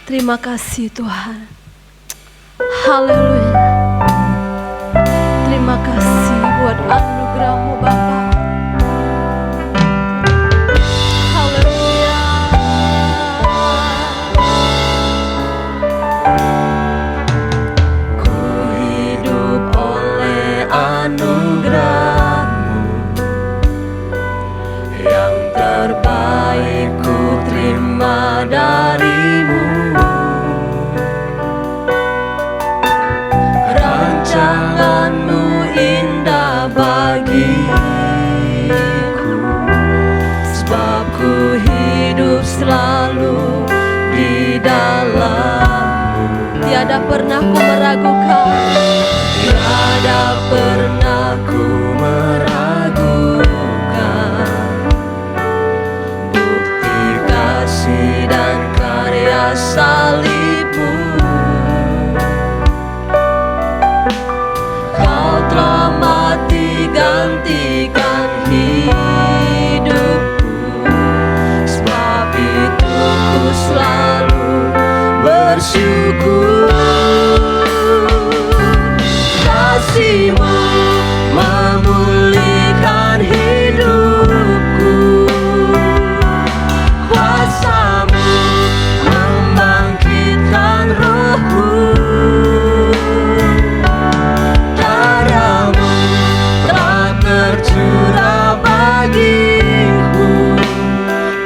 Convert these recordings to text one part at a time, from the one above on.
Terima kasih Tuhan. Haleluya. Terima kasih buat anugerah-Mu Bapa. Haleluya. Ku hidup oleh anugerah-Mu, yang terbaik ku terima dari-Mu. Rancangan-Mu indah bagiku, sebab ku hidup selalu di dalam-Mu. Tiada pernah ku meragukan, tiada pernah ku meragukan bukti kasih dan karya salib-Mu. Kau telah mati gantikan hidupku, sebab itu ku selalu bersyukur. Kasih-Mu memulihkan hidupku, kuasa-Mu membangkitkan rohku. Darah-Mu telah tercurah bagiku,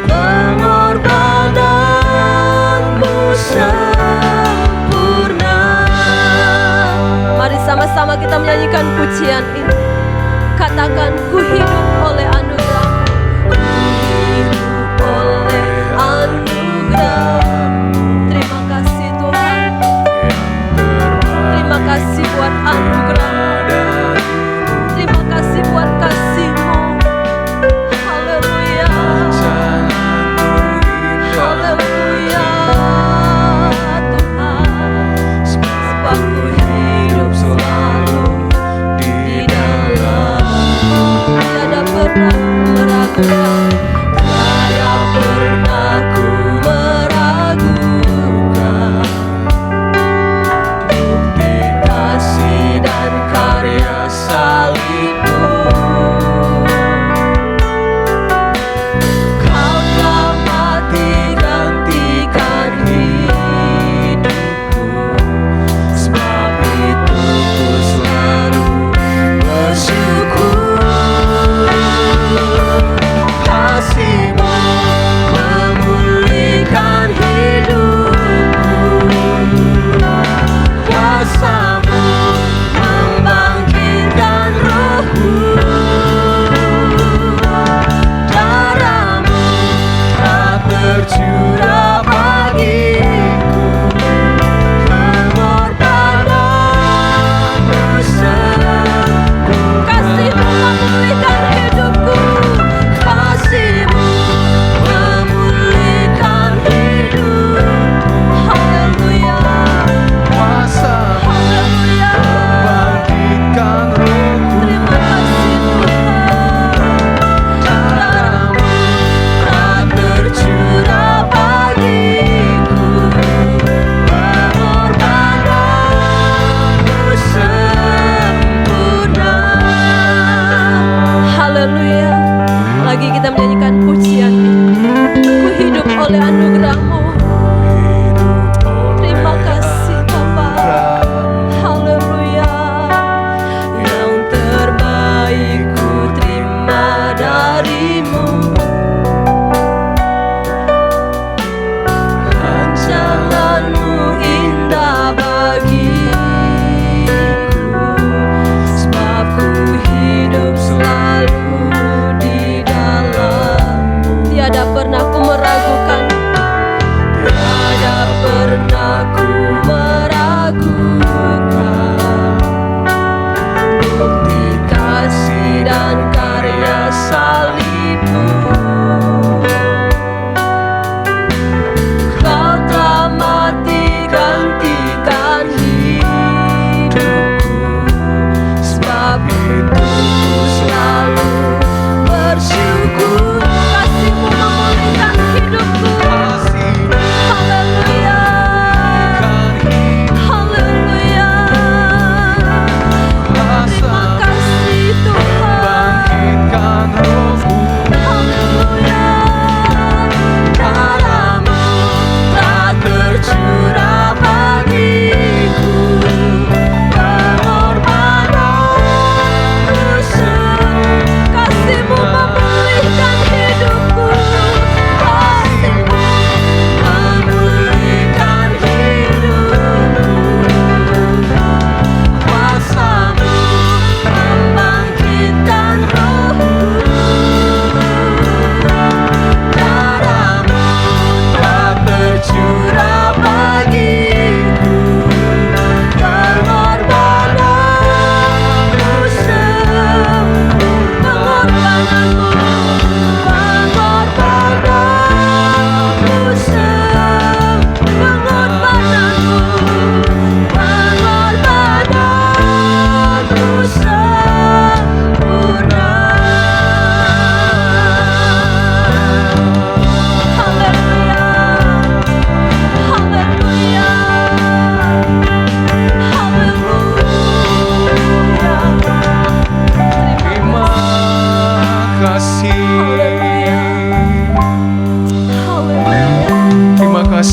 pengorbanan-Mu sempurna. Mari sama-sama kita menyanyikan pujian ini. Katakan, ku hidup oleh anugerah-Mu. Ku hidup oleh anugerah-Mu. Terima kasih Tuhan. Terima kasih buat anugerah-Mu. Terima kasih buat kasih-Mu. Haleluya. Haleluya Tuhan. Sebab ku hidup selalu di dalam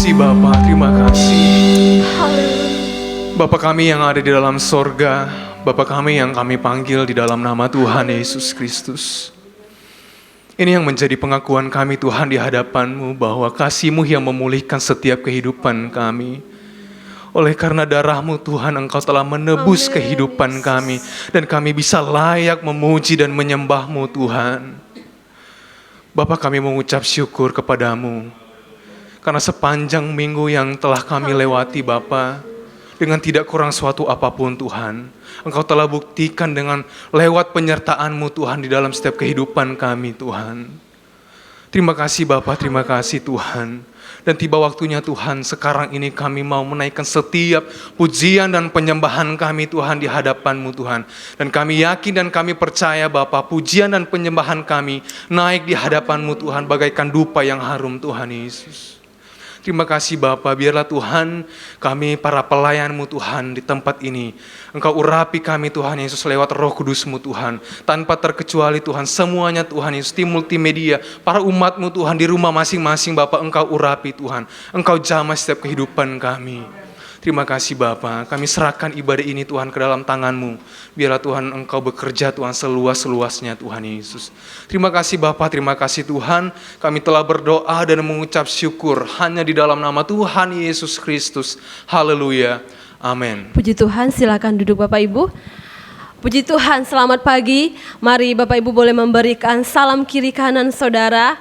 kasih Bapa, terima kasih. Haleluya. Bapa kami yang ada di dalam sorga, Bapa kami yang kami panggil di dalam nama Tuhan Yesus Kristus. Ini yang menjadi pengakuan kami Tuhan di hadapan-Mu, bahwa kasih-Mu yang memulihkan setiap kehidupan kami. Oleh karena darah-Mu Tuhan, Engkau telah menebus Amin, kehidupan Yesus. kami. Dan kami bisa layak memuji dan menyembah-Mu Tuhan. Bapa, kami mengucap syukur kepadamu. Karena sepanjang minggu yang telah kami lewati Bapa, dengan tidak kurang suatu apapun Tuhan, Engkau telah buktikan dengan lewat penyertaan-Mu Tuhan di dalam setiap kehidupan kami Tuhan. Terima kasih Bapa, terima kasih Tuhan. Dan tiba waktunya Tuhan, sekarang ini kami mau menaikkan setiap pujian dan penyembahan kami Tuhan di hadapan-Mu Tuhan. Dan kami yakin dan kami percaya Bapa, pujian dan penyembahan kami naik di hadapan-Mu Tuhan bagaikan dupa yang harum Tuhan Yesus. Terima kasih Bapa, biarlah Tuhan kami para pelayan-Mu Tuhan di tempat ini. Engkau urapi kami Tuhan Yesus lewat Roh Kudus-Mu Tuhan. Tanpa terkecuali Tuhan, semuanya Tuhan Yesus, tim multimedia, para umat-Mu Tuhan di rumah masing-masing Bapa, Engkau urapi Tuhan. Engkau jamah setiap kehidupan kami. Terima kasih Bapa, kami serahkan ibadah ini Tuhan ke dalam tangan-Mu. Biarlah Tuhan Engkau bekerja Tuhan seluas-luasnya Tuhan Yesus. Terima kasih Bapa, terima kasih Tuhan. Kami telah berdoa dan mengucap syukur hanya di dalam nama Tuhan Yesus Kristus. Haleluya. Amin. Puji Tuhan, silakan duduk Bapak Ibu. Puji Tuhan, selamat pagi. Mari Bapak Ibu boleh memberikan salam kiri kanan saudara.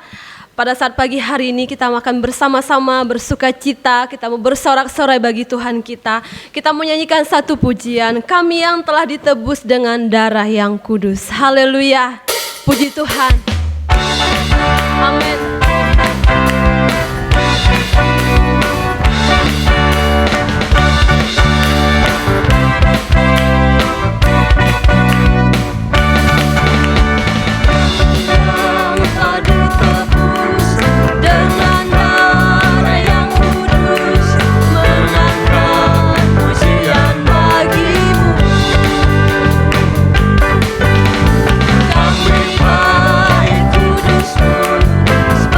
Pada saat pagi hari ini kita akan bersama-sama bersuka cita, kita mau bersorak-sorai bagi Tuhan kita. Kita menyanyikan satu pujian, kami yang telah ditebus dengan darah yang kudus. Haleluya, puji Tuhan. Amin. Kami baik kudus-Mu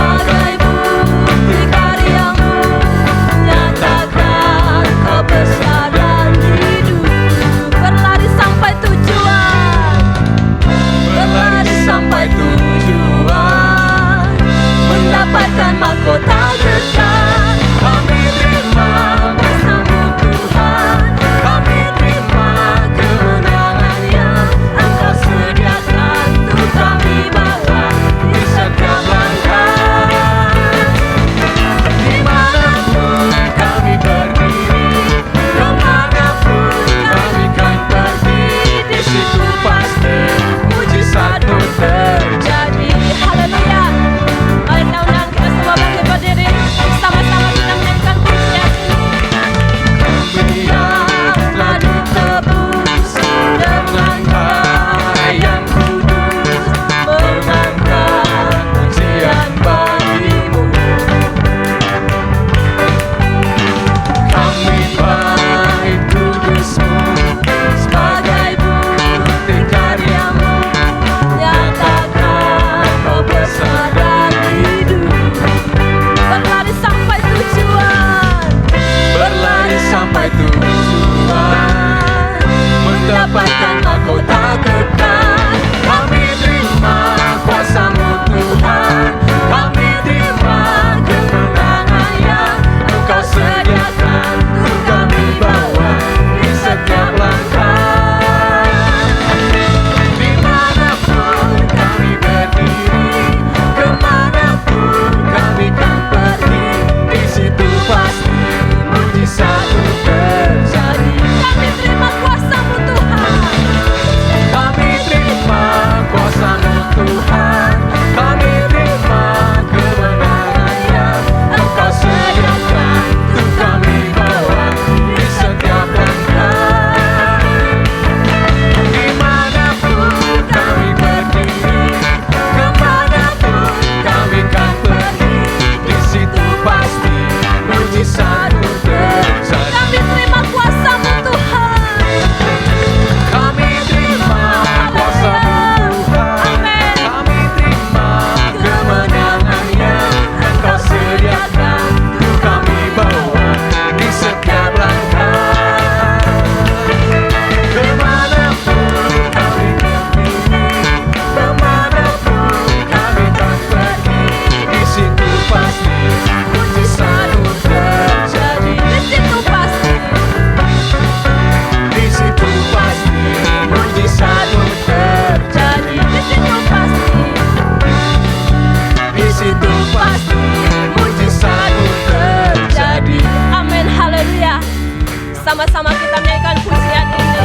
bersama-sama kita menyanyikan pujian ini.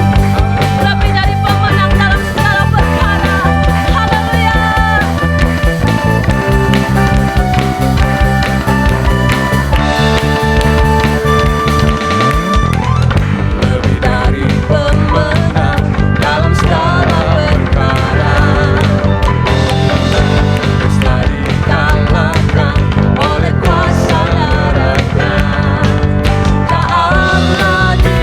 Lebih dari pemenang dalam segala perkara. Haleluya. Lebih dari pemenang dalam segala perkara. Bisa dikalahkan oleh kuasa darahnya. Tak ada di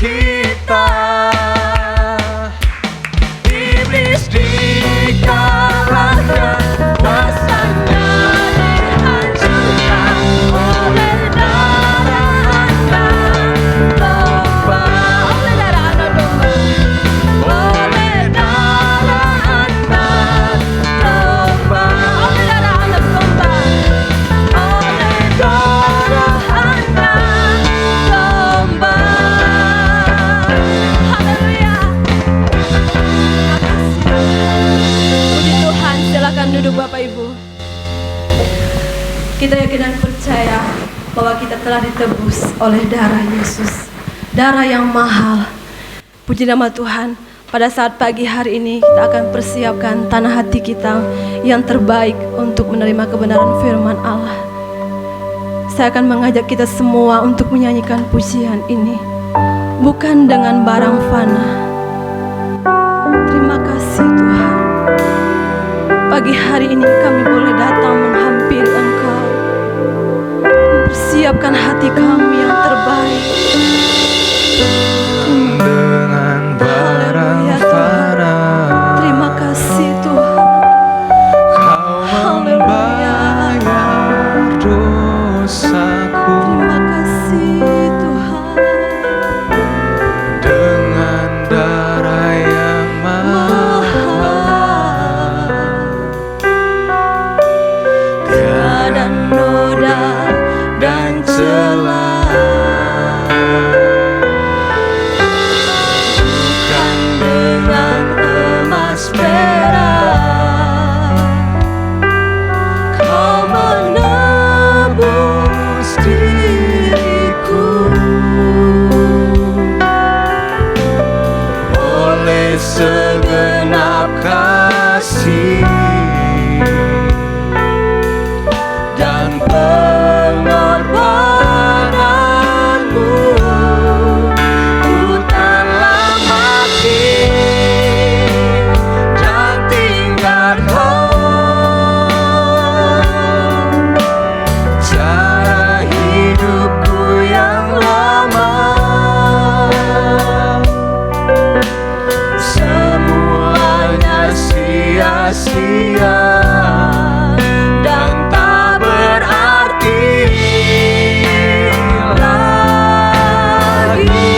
kita. Iblis dikalahkan, kuasanya dihancurkan oleh darah anak domba. Oleh darah anak domba. Oleh darah anak domba. Oleh darah anak domba. Oleh darah anak domba. Haleluya. Puji Tuhan, silakan duduk Bapak Ibu. Kita yakin dan percaya bahwa kita telah ditebus oleh darah Yesus, darah yang mahal. Puji nama Tuhan. Pada saat pagi hari ini kita akan persiapkan tanah hati kita yang terbaik untuk menerima kebenaran firman Allah. Saya akan mengajak kita semua untuk menyanyikan pujian ini, bukan dengan barang fana. Terima kasih Tuhan. Pagi hari ini kami boleh datang menghampiri Engkau, mempersiapkan hati kami yang terbaik. Dengan barang Haleluya, fana Terima kasih Tuhan. Kau Haleluya. membayar dosaku. Terima kasih Tuhan. Dengan darah yang mahal, Tiada noda dan celah, bukan dengan emas perak Kau menebus diriku. oleh segenap kasih dan pengorbananmu, ku telah mati dan tinggalkan cara hidupku yang lama. Semuanya sia-sia dan tak berarti lagi.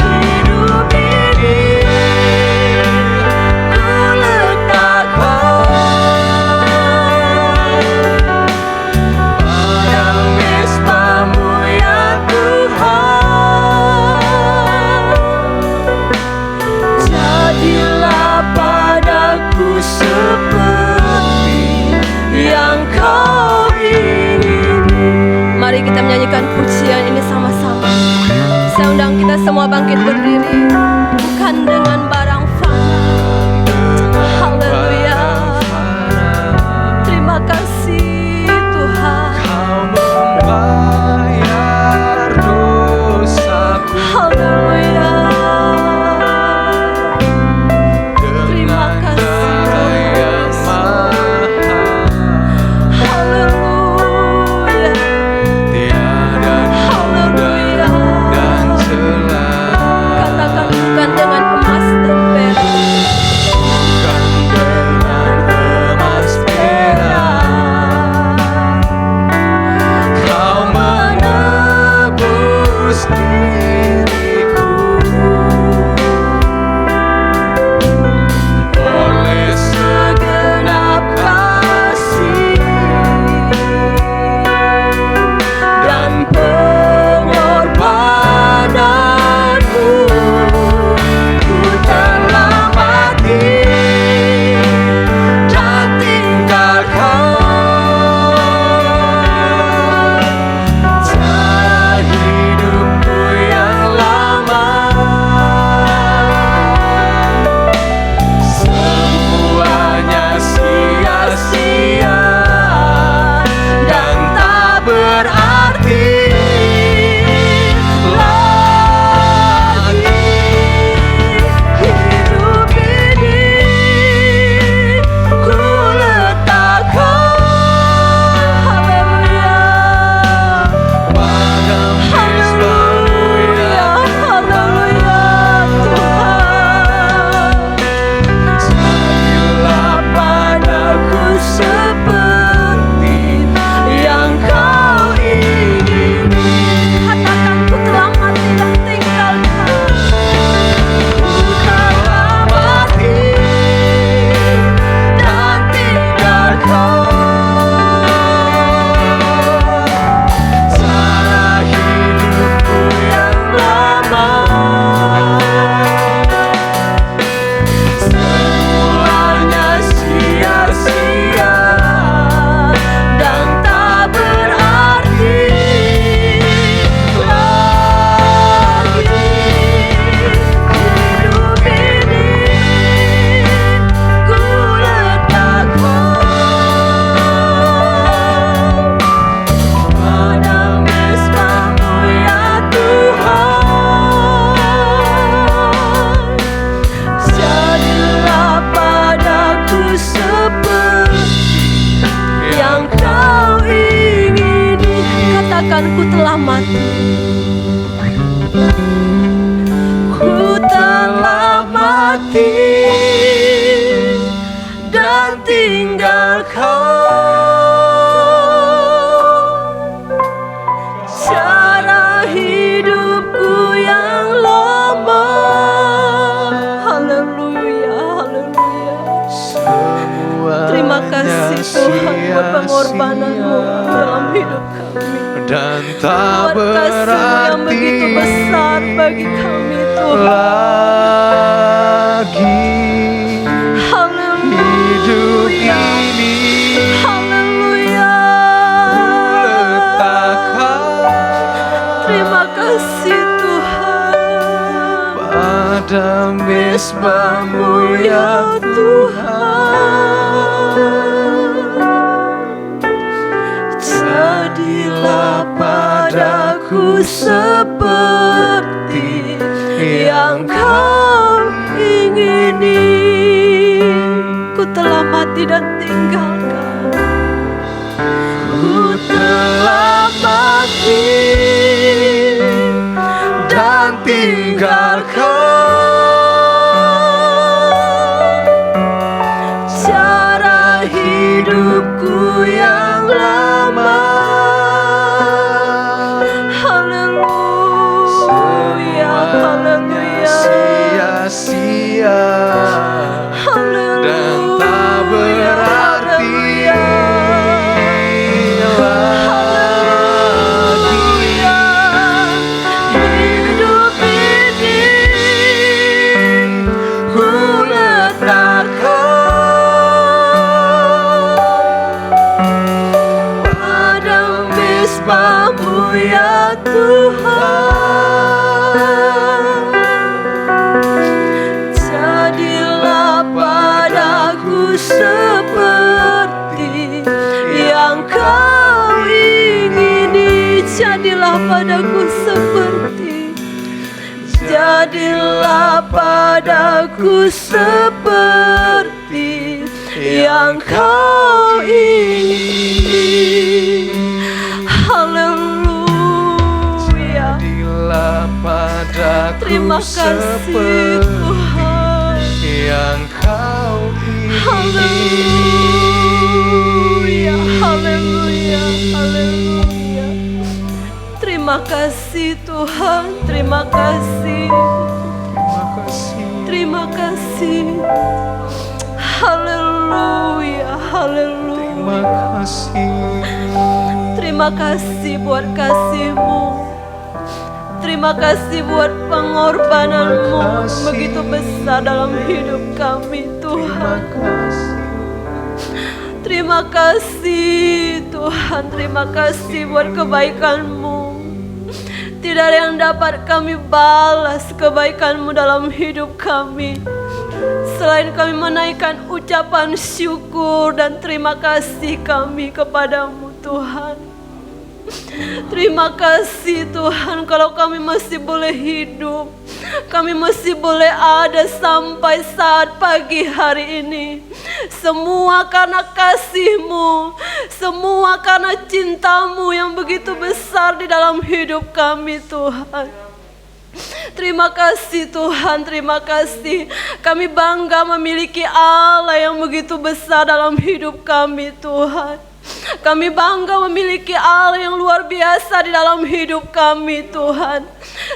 Hidup ini ku letakkan pada mesbah-Mu ya Tuhan. Jadilah padaku seperti yang Kau ingini. Mari kita menyanyikan pujian ini sama-sama. Saya undang kita semua bangkit berdiri, bukan dengan barang fana. Haleluya. Terima kasih Tuhan. Kau membayar dosaku. Haleluya. Terima Dengan kasih darah yang mahal, Haleluya. tiada noda dan celah. Katakan bukan dengan emas dan perak. Bukan dengan emas perak, Kau menebus diriku. Oleh segenap kasih dan pengorbananmu, ku telah mati dan tinggalkan cara hidupku yang Ku telah mati dan tinggal Kau, cara hidupku yang lama. Haleluya, haleluya. Terima kasih Tuhan buat pengorbanan-Mu dalam hidup kami. Dan tak Buat kasih-Mu yang begitu berarti besar bagi kami Tuhan. lagi hidup Haleluya, ini haleluya. letakkan Terima kasih Tuhan pada mesbah-Mu ya ya Tuhan. Jadilah padaku seperti yang Kau ingini. Ku telah mati dan tinggalkan. Ku telah mati dan tinggalkan cara hidupku yang lama. Haleluya, haleluya, sia-sia haleluya, dan tak berarti haleluya. Hidup ini ku letakkan pada mesbah-Mu ya Tuhan. Jadilah padaku seperti yang Kau ingini. Jadilah padaku seperti, jadilah padaku seperti yang Kau ingini. Haleluya. jadilah padaku Terima kasih seperti Tuhan. yang Kau ingini. Haleluya, haleluya, haleluya. Terima kasih Tuhan, terima kasih, Terima kasih. terima kasih. Haleluya, haleluya. Terima kasih. Terima kasih buat kasih-Mu. Terima kasih buat pengorbanan-Mu Terima kasih. begitu besar dalam hidup kami Terima Tuhan. kasih. Terima kasih Tuhan, terima kasih buat kebaikan-Mu. Tidak ada yang dapat kami balas kebaikan-Mu dalam hidup kami selain kami menaikkan ucapan syukur dan terima kasih kami kepadamu Tuhan. Terima kasih Tuhan kalau kami masih boleh hidup, kami masih boleh ada sampai saat pagi hari ini. Semua karena kasih-Mu, semua karena cinta-Mu yang begitu besar di dalam hidup kami Tuhan. Terima kasih Tuhan, terima kasih. Kami bangga memiliki Allah yang begitu besar dalam hidup kami Tuhan. Kami bangga memiliki Allah yang luar biasa di dalam hidup kami Tuhan.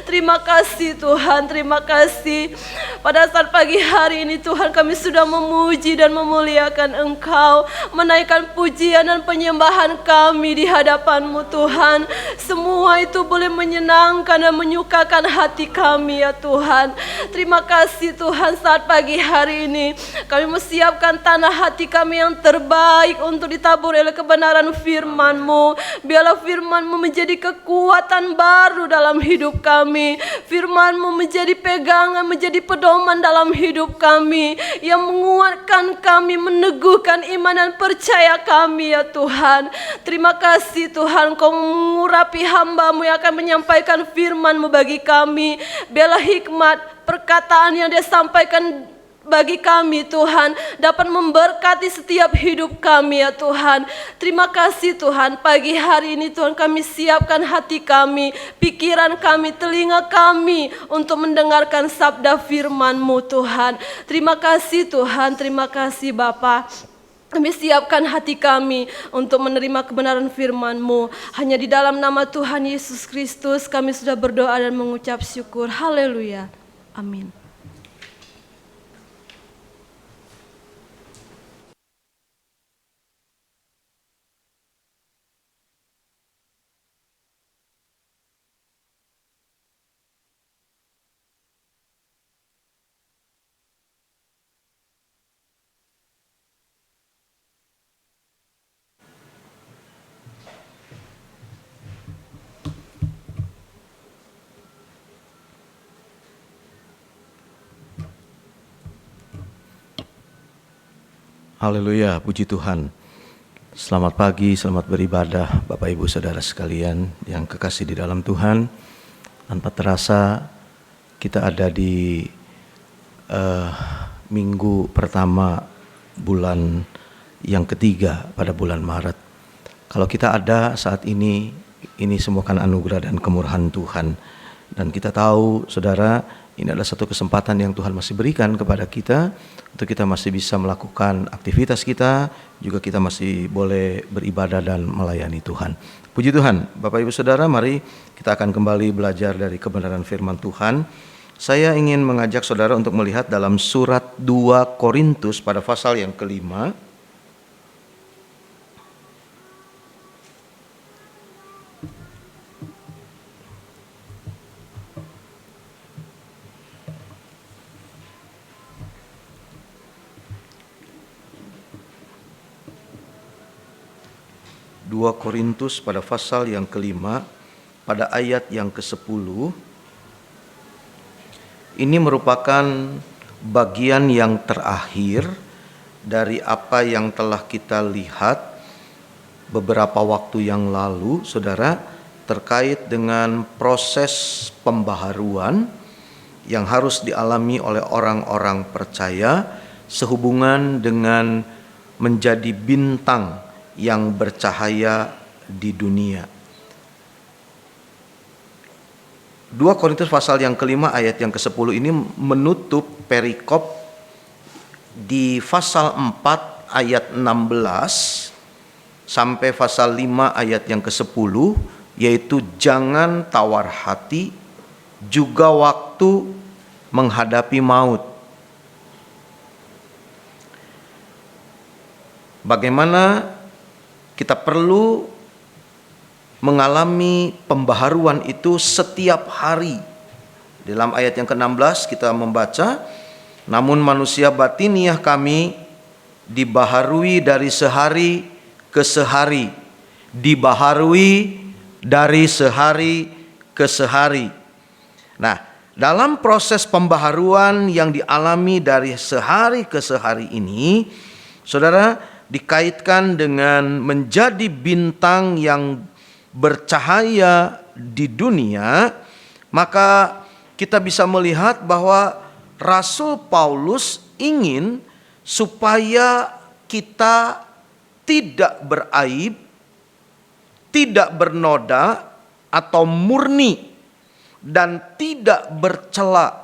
Terima kasih Tuhan, terima kasih. Pada saat pagi hari ini Tuhan kami sudah memuji dan memuliakan Engkau, menaikkan pujian dan penyembahan kami di hadapan-Mu Tuhan. Semua itu boleh menyenangkan dan menyukakan hati kami ya Tuhan. Terima kasih Tuhan, saat pagi hari ini kami menyiapkan tanah hati kami yang terbaik untuk ditabur oleh kebenaran firman-Mu. Biarlah firman-Mu menjadi kekuatan baru dalam hidup kami. Firman-Mu menjadi pegangan, menjadi pedoman dalam hidup kami, yang menguatkan kami, meneguhkan iman dan percaya kami ya Tuhan. Terima kasih Tuhan, Kau mengurapi hamba-Mu yang akan menyampaikan firman-Mu bagi kami. Biarlah hikmat perkataan yang dia sampaikan bagi kami Tuhan, dapat memberkati setiap hidup kami ya Tuhan. Terima kasih Tuhan, pagi hari ini Tuhan kami siapkan hati kami, pikiran kami, telinga kami untuk mendengarkan sabda firman-Mu Tuhan. Terima kasih Tuhan, terima kasih Bapa. Kami siapkan hati kami untuk menerima kebenaran firman-Mu. Hanya di dalam nama Tuhan Yesus Kristus kami sudah berdoa dan mengucap syukur. Haleluya. Amin. Haleluya, puji Tuhan. Selamat pagi, selamat beribadah Bapak Ibu Saudara sekalian yang kekasih di dalam Tuhan. Tanpa terasa kita ada di minggu pertama bulan yang ketiga pada bulan Maret. Kalau kita ada saat ini semua kan anugerah dan kemurahan Tuhan. Dan kita tahu saudara, ini adalah satu kesempatan yang Tuhan masih berikan kepada kita untuk kita masih bisa melakukan aktivitas kita, juga kita masih boleh beribadah dan melayani Tuhan. Puji Tuhan, Bapak Ibu Saudara, mari kita akan kembali belajar dari kebenaran firman Tuhan. Saya ingin mengajak saudara untuk melihat dalam surat 2 Korintus pada pasal yang kelima. Korintus pada pasal yang kelima pada ayat yang ke-10. Ini merupakan bagian yang terakhir dari apa yang telah kita lihat beberapa waktu yang lalu, saudara, terkait dengan proses pembaharuan yang harus dialami oleh orang-orang percaya sehubungan dengan menjadi bintang yang bercahaya di dunia. 2 Korintus pasal yang kelima ayat yang ke-10 ini menutup perikop di pasal 4 ayat 16 sampai pasal 5 ayat yang ke-10, yaitu jangan tawar hati juga waktu menghadapi maut. Bagaimana kita perlu mengalami pembaharuan itu setiap hari. Dalam ayat yang ke-16 kita membaca, namun manusia batiniah kami dibaharui dari sehari ke sehari, dibaharui dari sehari ke sehari. Nah, dalam proses pembaharuan yang dialami dari sehari ke sehari ini, saudara, dikaitkan dengan menjadi bintang yang bercahaya di dunia, maka kita bisa melihat bahwa Rasul Paulus ingin supaya kita tidak beraib, tidak bernoda atau murni, dan tidak bercela.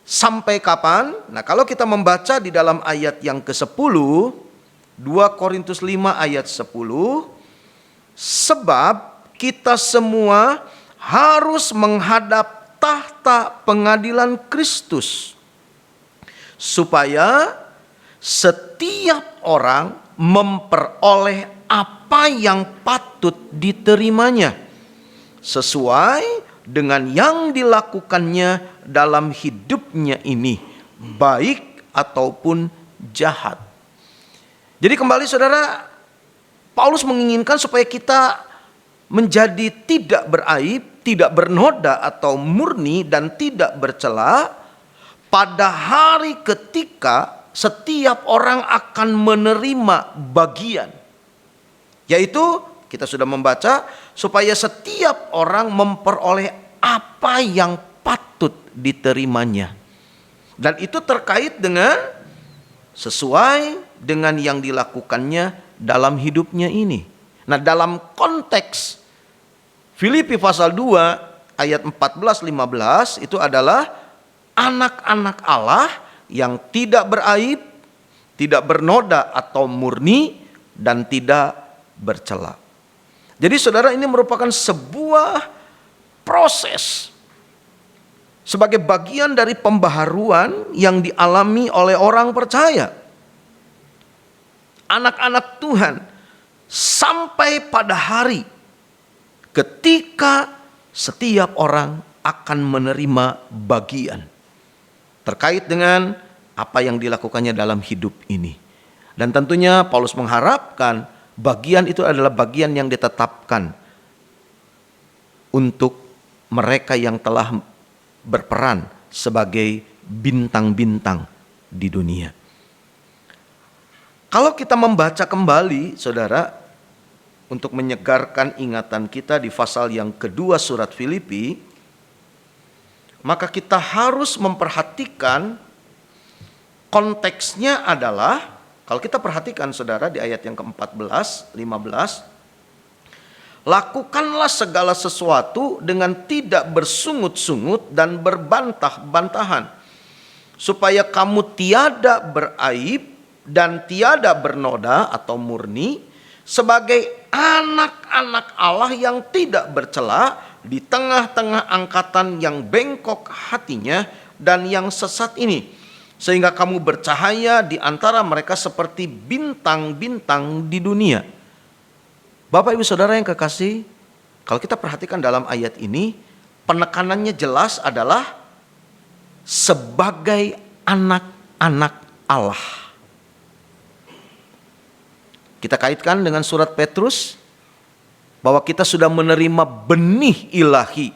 Sampai kapan? Nah, kalau kita membaca di dalam ayat yang ke-10, 2 Korintus 5 ayat 10, sebab kita semua harus menghadap tahta pengadilan Kristus, supaya setiap orang memperoleh apa yang patut diterimanya, sesuai dengan yang dilakukannya dalam hidupnya ini, baik ataupun jahat. Jadi kembali saudara, Paulus menginginkan supaya kita menjadi tidak beraib, tidak bernoda atau murni dan tidak bercela pada hari ketika setiap orang akan menerima bagian, yaitu kita sudah membaca, supaya setiap orang memperoleh apa yang patut diterimanya. Dan itu terkait dengan sesuai dengan yang dilakukannya dalam hidupnya ini. Nah, dalam konteks Filipi pasal 2 ayat 14-15 itu adalah anak-anak Allah yang tidak beraib, tidak bernoda atau murni, dan tidak bercela. Jadi saudara, ini merupakan sebuah proses sebagai bagian dari pembaharuan yang dialami oleh orang percaya. Anak-anak Tuhan sampai pada hari ketika setiap orang akan menerima bagian terkait dengan apa yang dilakukannya dalam hidup ini. Dan tentunya Paulus mengharapkan bagian itu adalah bagian yang ditetapkan untuk mereka yang telah berperan sebagai bintang-bintang di dunia. Kalau kita membaca kembali, saudara, untuk menyegarkan ingatan kita di pasal yang kedua surat Filipi, maka kita harus memperhatikan konteksnya adalah, kalau kita perhatikan saudara di ayat yang ke-14, 15, lakukanlah segala sesuatu dengan tidak bersungut-sungut dan berbantah-bantahan, supaya kamu tiada beraib dan tiada bernoda atau murni, sebagai anak-anak Allah yang tidak bercela di tengah-tengah angkatan yang bengkok hatinya dan yang sesat ini, sehingga kamu bercahaya di antara mereka seperti bintang-bintang di dunia. Bapak Ibu Saudara yang kekasih, kalau kita perhatikan dalam ayat ini, penekanannya jelas adalah sebagai anak-anak Allah. Kita kaitkan dengan surat Petrus bahwa kita sudah menerima benih ilahi,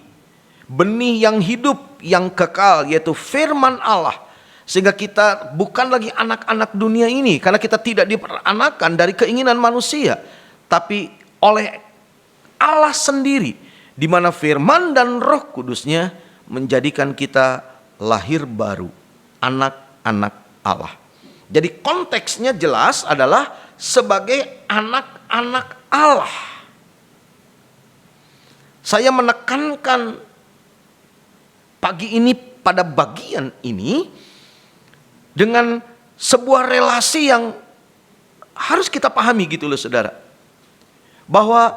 benih yang hidup, yang kekal, yaitu firman Allah. Sehingga kita bukan lagi anak-anak dunia ini, karena kita tidak diperanakan dari keinginan manusia, tapi oleh Allah sendiri, di mana firman dan Roh Kudusnya menjadikan kita lahir baru, anak-anak Allah. Jadi konteksnya jelas adalah sebagai anak-anak Allah. Saya menekankan pagi ini pada bagian ini dengan sebuah relasi yang harus kita pahami gitu loh saudara. Bahwa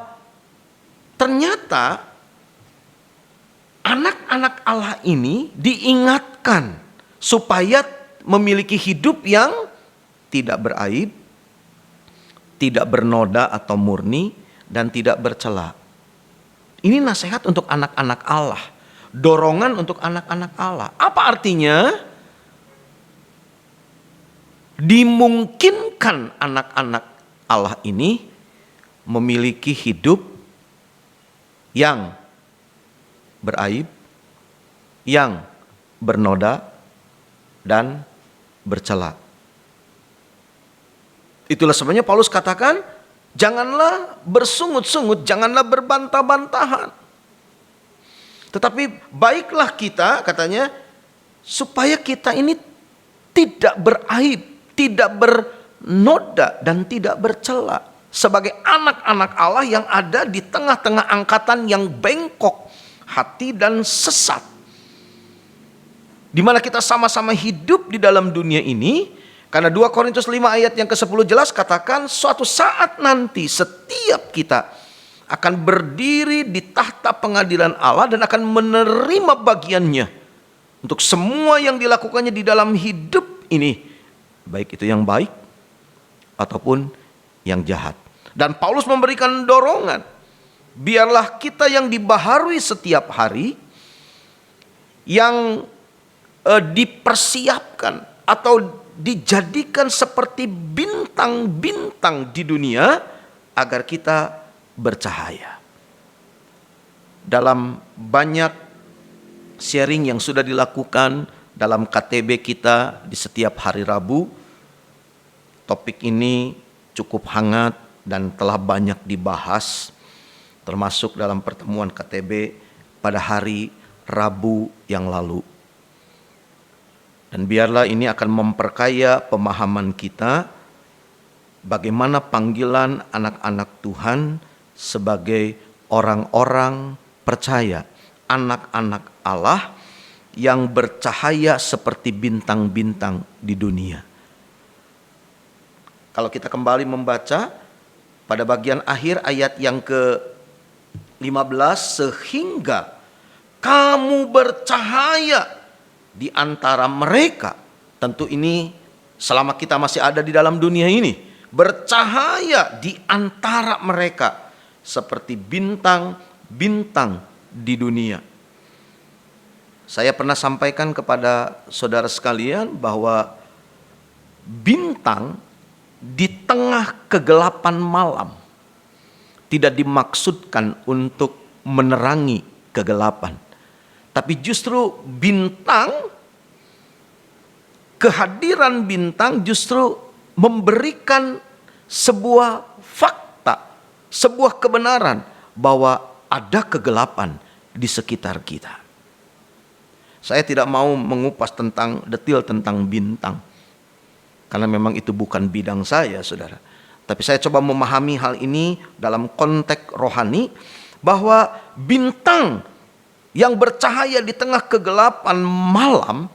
ternyata anak-anak Allah ini diingatkan supaya memiliki hidup yang tidak beraib, tidak bernoda atau murni, dan tidak bercela. Ini nasihat untuk anak-anak Allah, dorongan untuk anak-anak Allah. Apa artinya? Dimungkinkan anak-anak Allah ini memiliki hidup yang beraib, yang bernoda, dan bercela. Itulah sebabnya Paulus katakan, janganlah bersungut-sungut, janganlah berbantah-bantahan. Tetapi baiklah kita, katanya, supaya kita ini tidak beraib, tidak bernoda, dan tidak bercela. Sebagai anak-anak Allah yang ada di tengah-tengah angkatan yang bengkok hati dan sesat. Di mana kita sama-sama hidup di dalam dunia ini. Karena 2 Korintus 5 ayat yang ke-10 jelas katakan, suatu saat nanti setiap kita akan berdiri di tahta pengadilan Allah dan akan menerima bagiannya untuk semua yang dilakukannya di dalam hidup ini, baik itu yang baik ataupun yang jahat. Dan Paulus memberikan dorongan, biarlah kita yang dibaharui setiap hari, yang dipersiapkan atau dijadikan seperti bintang-bintang di dunia, agar kita bercahaya. Dalam banyak sharing yang sudah dilakukan dalam KTB kita di setiap hari Rabu, topik ini cukup hangat dan telah banyak dibahas, termasuk dalam pertemuan KTB pada hari Rabu yang lalu. Dan biarlah ini akan memperkaya pemahaman kita bagaimana panggilan anak-anak Tuhan sebagai orang-orang percaya, anak-anak Allah yang bercahaya seperti bintang-bintang di dunia. Kalau kita kembali membaca pada bagian akhir ayat yang ke-15, sehingga kamu bercahaya di antara mereka. Tentu ini selama kita masih ada di dalam dunia ini, bercahaya di antara mereka seperti bintang-bintang di dunia. Saya pernah sampaikan kepada saudara sekalian bahwa bintang di tengah kegelapan malam tidak dimaksudkan untuk menerangi kegelapan, tapi justru bintang, kehadiran bintang justru memberikan sebuah fakta, sebuah kebenaran bahwa ada kegelapan di sekitar kita. Saya tidak mau mengupas tentang detail tentang bintang, karena memang itu bukan bidang saya, saudara. Tapi saya coba memahami hal ini dalam konteks rohani, bahwa bintang yang bercahaya di tengah kegelapan malam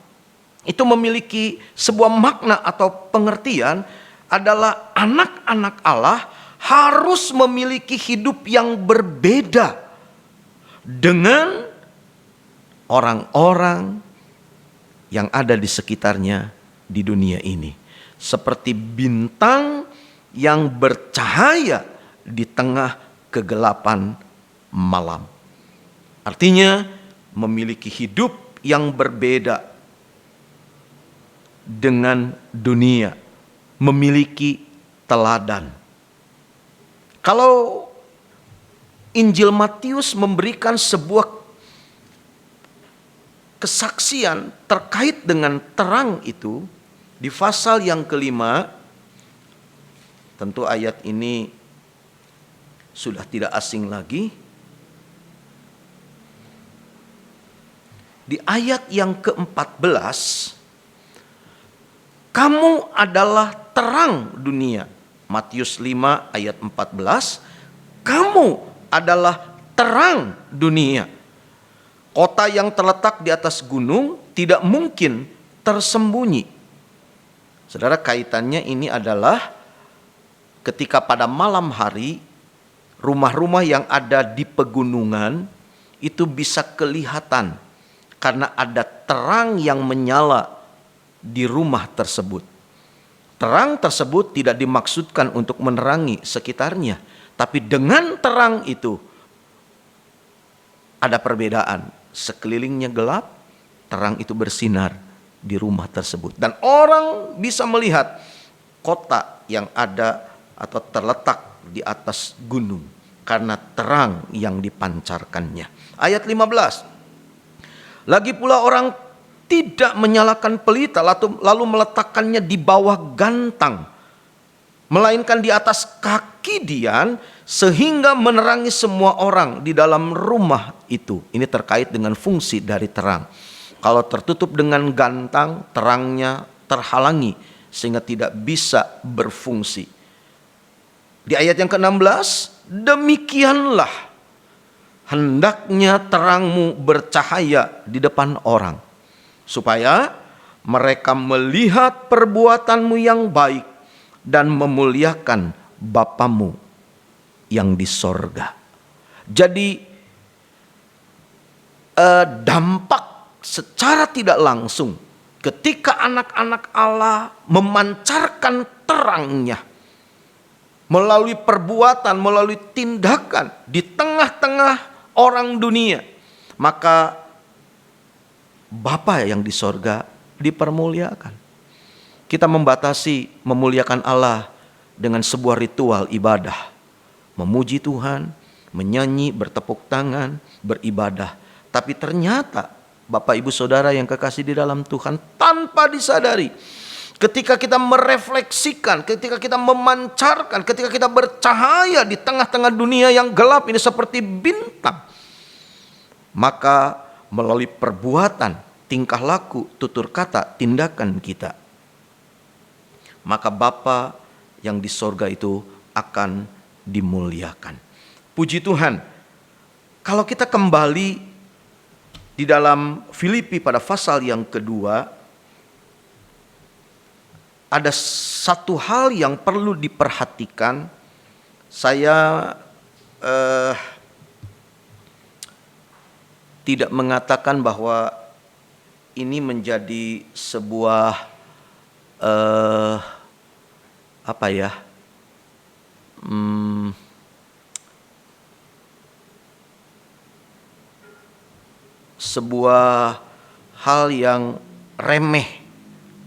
itu memiliki sebuah makna atau pengertian, adalah anak-anak Allah harus memiliki hidup yang berbeda dengan orang-orang yang ada di sekitarnya di dunia ini. Seperti bintang yang bercahaya di tengah kegelapan malam. Artinya memiliki hidup yang berbeda dengan dunia, memiliki teladan. Kalau Injil Matius memberikan sebuah kesaksian terkait dengan terang itu, di pasal yang kelima, tentu ayat ini sudah tidak asing lagi. Di ayat yang ke-14, kamu adalah terang dunia. Matius 5 ayat 14, kamu adalah terang dunia. Kota yang terletak di atas gunung tidak mungkin tersembunyi. Saudara, kaitannya ini adalah ketika pada malam hari rumah-rumah yang ada di pegunungan itu bisa kelihatan karena ada terang yang menyala di rumah tersebut. Terang tersebut tidak dimaksudkan untuk menerangi sekitarnya, tapi dengan terang itu ada perbedaan. Sekelilingnya gelap, terang itu bersinar di rumah tersebut. Dan orang bisa melihat kota yang ada atau terletak di atas gunung karena terang yang dipancarkannya. Ayat 15. Lagi pula orang tidak menyalakan pelita lalu meletakkannya di bawah gantang, melainkan di atas kaki dian, sehingga menerangi semua orang di dalam rumah itu. Ini terkait dengan fungsi dari terang. Kalau tertutup dengan gantang, terangnya terhalangi sehingga tidak bisa berfungsi. Di ayat yang ke-16, demikianlah hendaknya terangmu bercahaya di depan orang, supaya mereka melihat perbuatanmu yang baik dan memuliakan Bapamu yang di sorga. Jadi dampak secara tidak langsung ketika anak-anak Allah memancarkan terangnya melalui perbuatan, melalui tindakan di tengah-tengah orang dunia, maka Bapa yang di sorga dipermuliakan. Kita membatasi memuliakan Allah dengan sebuah ritual ibadah, memuji Tuhan, menyanyi, bertepuk tangan, beribadah. Tapi ternyata Bapak Ibu Saudara yang kekasih di dalam Tuhan, tanpa disadari, ketika kita merefleksikan, ketika kita memancarkan, ketika kita bercahaya di tengah-tengah dunia yang gelap ini seperti bintang, maka melalui perbuatan tingkah laku, tutur kata, tindakan kita, maka Bapa yang di sorga itu akan dimuliakan. Puji Tuhan, kalau kita kembali di dalam Filipi pada pasal yang kedua, ada satu hal yang perlu diperhatikan. Saya tidak mengatakan bahwa ini menjadi sebuah sebuah hal yang remeh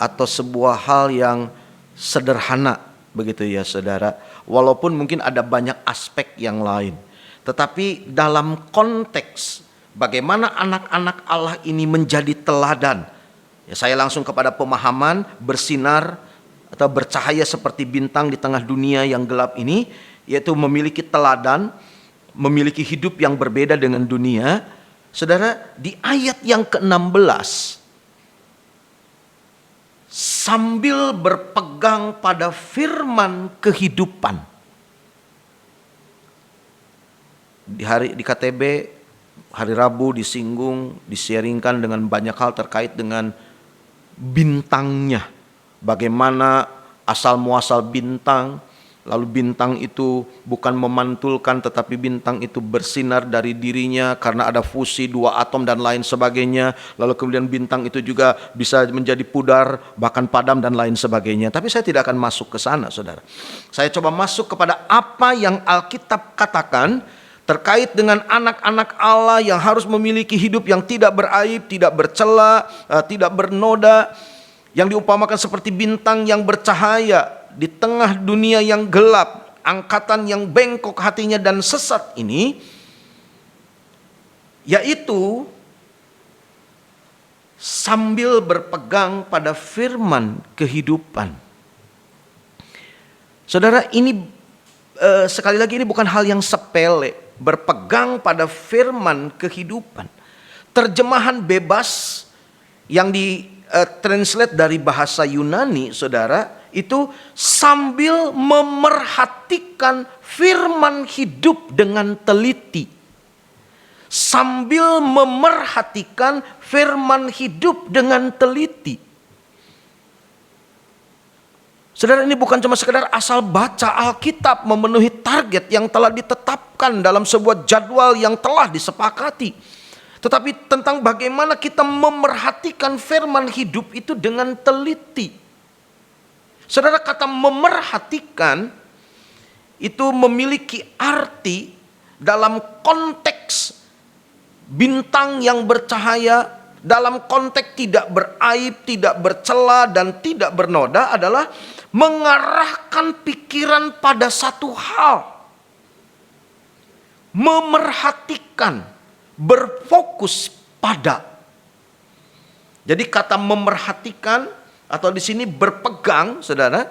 atau sebuah hal yang sederhana, begitu ya saudara. Walaupun mungkin ada banyak aspek yang lain, tetapi dalam konteks bagaimana anak-anak Allah ini menjadi teladan, ya, saya langsung kepada pemahaman bersinar atau bercahaya seperti bintang di tengah dunia yang gelap ini, yaitu memiliki teladan, memiliki hidup yang berbeda dengan dunia. Saudara, di ayat yang ke-16, sambil berpegang pada firman kehidupan. Di KTB hari Rabu disinggung, di-sharingkan dengan banyak hal terkait dengan bintangnya. Bagaimana asal muasal bintang, lalu bintang itu bukan memantulkan, tetapi bintang itu bersinar dari dirinya karena ada fusi dua atom dan lain sebagainya. Lalu kemudian bintang itu juga bisa menjadi pudar, bahkan padam dan lain sebagainya. Tapi saya tidak akan masuk ke sana, saudara. Saya coba masuk kepada apa yang Alkitab katakan terkait dengan anak-anak Allah yang harus memiliki hidup yang tidak beraib, tidak bercela, tidak bernoda, yang diumpamakan seperti bintang yang bercahaya di tengah dunia yang gelap, angkatan yang bengkok hatinya dan sesat ini, yaitu sambil berpegang pada firman kehidupan. Saudara, ini sekali lagi ini bukan hal yang sepele, berpegang pada firman kehidupan. Terjemahan bebas yang translate dari bahasa Yunani, saudara, itu sambil memerhatikan firman hidup dengan teliti. Sambil memerhatikan firman hidup dengan teliti. Saudara, ini bukan cuma sekedar asal baca Alkitab memenuhi target yang telah ditetapkan dalam sebuah jadwal yang telah disepakati. Tetapi tentang bagaimana kita memerhatikan firman hidup itu dengan teliti. Saudara, kata memerhatikan itu memiliki arti dalam konteks bintang yang bercahaya, dalam konteks tidak beraib, tidak bercela, dan tidak bernoda adalah mengarahkan pikiran pada satu hal. Memerhatikan, berfokus pada. Jadi kata memerhatikan atau di sini berpegang, saudara,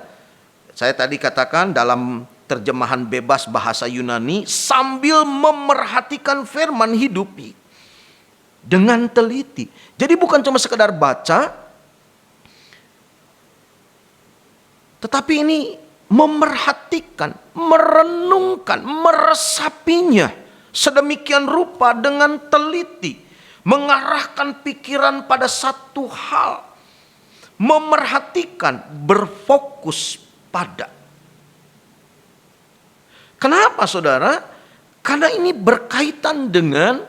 saya tadi katakan dalam terjemahan bebas bahasa Yunani, sambil memerhatikan firman hidup dengan teliti. Jadi bukan cuma sekedar baca, tetapi ini memerhatikan, merenungkan, meresapinya sedemikian rupa dengan teliti, mengarahkan pikiran pada satu hal, memerhatikan, berfokus pada. Kenapa, saudara? Karena ini berkaitan dengan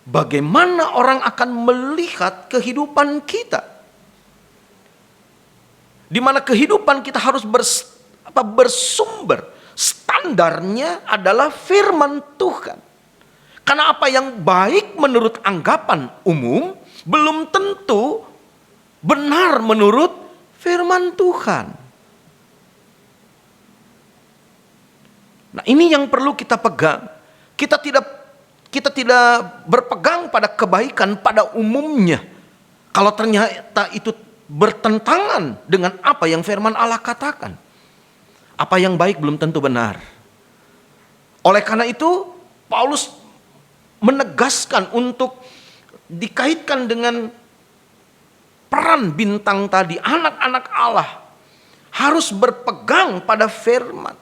bagaimana orang akan melihat kehidupan kita, di mana kehidupan kita harus bersumber. Standarnya adalah firman Tuhan. Karena apa yang baik menurut anggapan umum belum tentu benar menurut firman Tuhan. Nah, ini yang perlu kita pegang. Kita tidak berpegang pada kebaikan pada umumnya kalau ternyata itu bertentangan dengan apa yang firman Allah katakan. Apa yang baik belum tentu benar. Oleh karena itu, Paulus menegaskan untuk dikaitkan dengan peran bintang tadi, anak-anak Allah harus berpegang pada firman.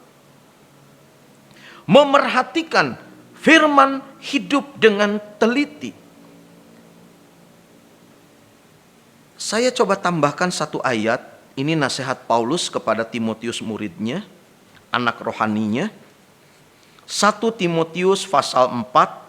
Memerhatikan firman, hidup dengan teliti. Saya coba tambahkan satu ayat, ini nasihat Paulus kepada Timotius muridnya, anak rohaninya. 1 Timotius pasal 4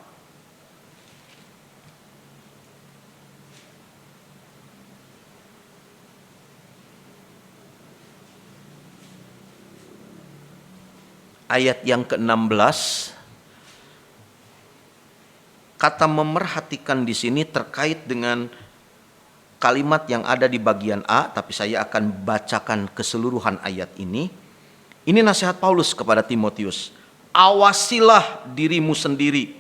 ayat yang ke-16. Kata memerhatikan di sini terkait dengan kalimat yang ada di bagian A, tapi saya akan bacakan keseluruhan ayat ini. Ini nasihat Paulus kepada Timotius. Awasilah dirimu sendiri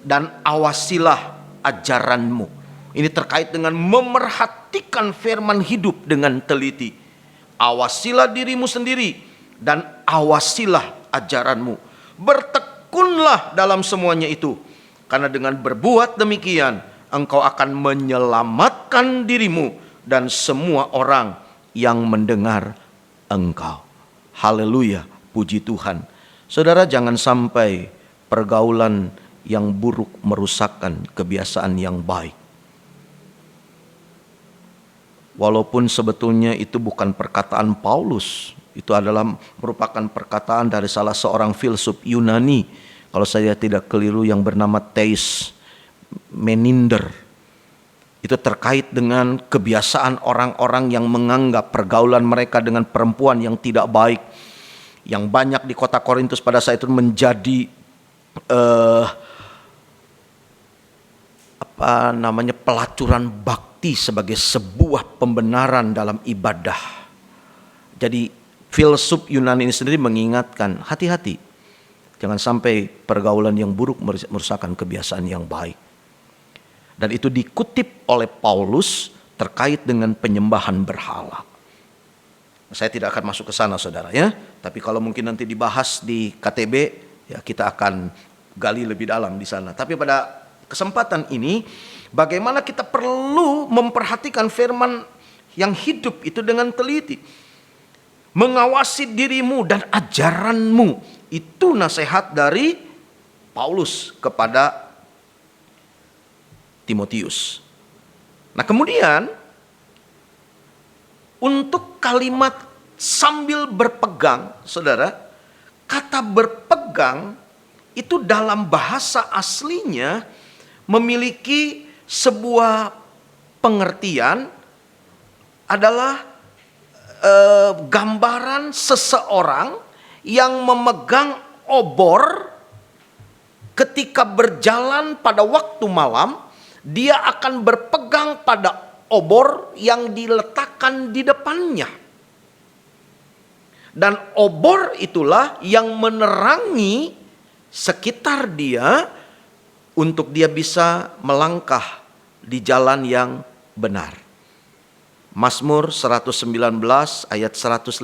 dan awasilah ajaranmu. Ini terkait dengan memerhatikan firman hidup dengan teliti. Awasilah dirimu sendiri dan awasilah ajaranmu. Bertekunlah dalam semuanya itu, karena dengan berbuat demikian engkau akan menyelamatkan dirimu dan semua orang yang mendengar engkau. Haleluya, puji Tuhan. Saudara, jangan sampai pergaulan yang buruk merusakkan kebiasaan yang baik. Walaupun sebetulnya itu bukan perkataan Paulus, itu adalah merupakan perkataan dari salah seorang filsuf Yunani, kalau saya tidak keliru, yang bernama Thais Meninder. Itu terkait dengan kebiasaan orang-orang yang menganggap pergaulan mereka dengan perempuan yang tidak baik, yang banyak di kota Korintus pada saat itu menjadi pelacuran bakti sebagai sebuah pembenaran dalam ibadah. Jadi filsuf Yunani ini sendiri mengingatkan, hati-hati, jangan sampai pergaulan yang buruk merusakkan kebiasaan yang baik. Dan itu dikutip oleh Paulus terkait dengan penyembahan berhala. Saya tidak akan masuk ke sana, saudara, ya. Tapi kalau mungkin nanti dibahas di KTB, ya kita akan gali lebih dalam di sana. Tapi pada kesempatan ini, bagaimana kita perlu memperhatikan firman yang hidup itu dengan teliti. Mengawasi dirimu dan ajaranmu. Itu nasihat dari Paulus kepada Timotius. Nah, kemudian untuk kalimat sambil berpegang, saudara, kata berpegang itu dalam bahasa aslinya memiliki sebuah pengertian adalah gambaran seseorang yang memegang obor ketika berjalan pada waktu malam. Dia akan berpegang pada obor yang diletakkan di depannya, dan obor itulah yang menerangi sekitar dia untuk dia bisa melangkah di jalan yang benar. Mazmur 119 ayat 105,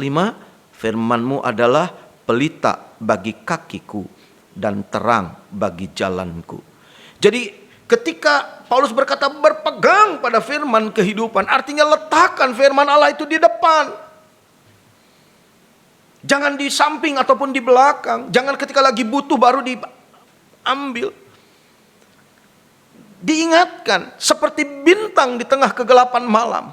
firman-Mu adalah pelita bagi kakiku dan terang bagi jalanku. Jadi ketika Paulus berkata berpegang pada firman kehidupan, artinya letakkan firman Allah itu di depan. Jangan di samping ataupun di belakang. Jangan ketika lagi butuh baru diambil. Diingatkan seperti bintang di tengah kegelapan malam.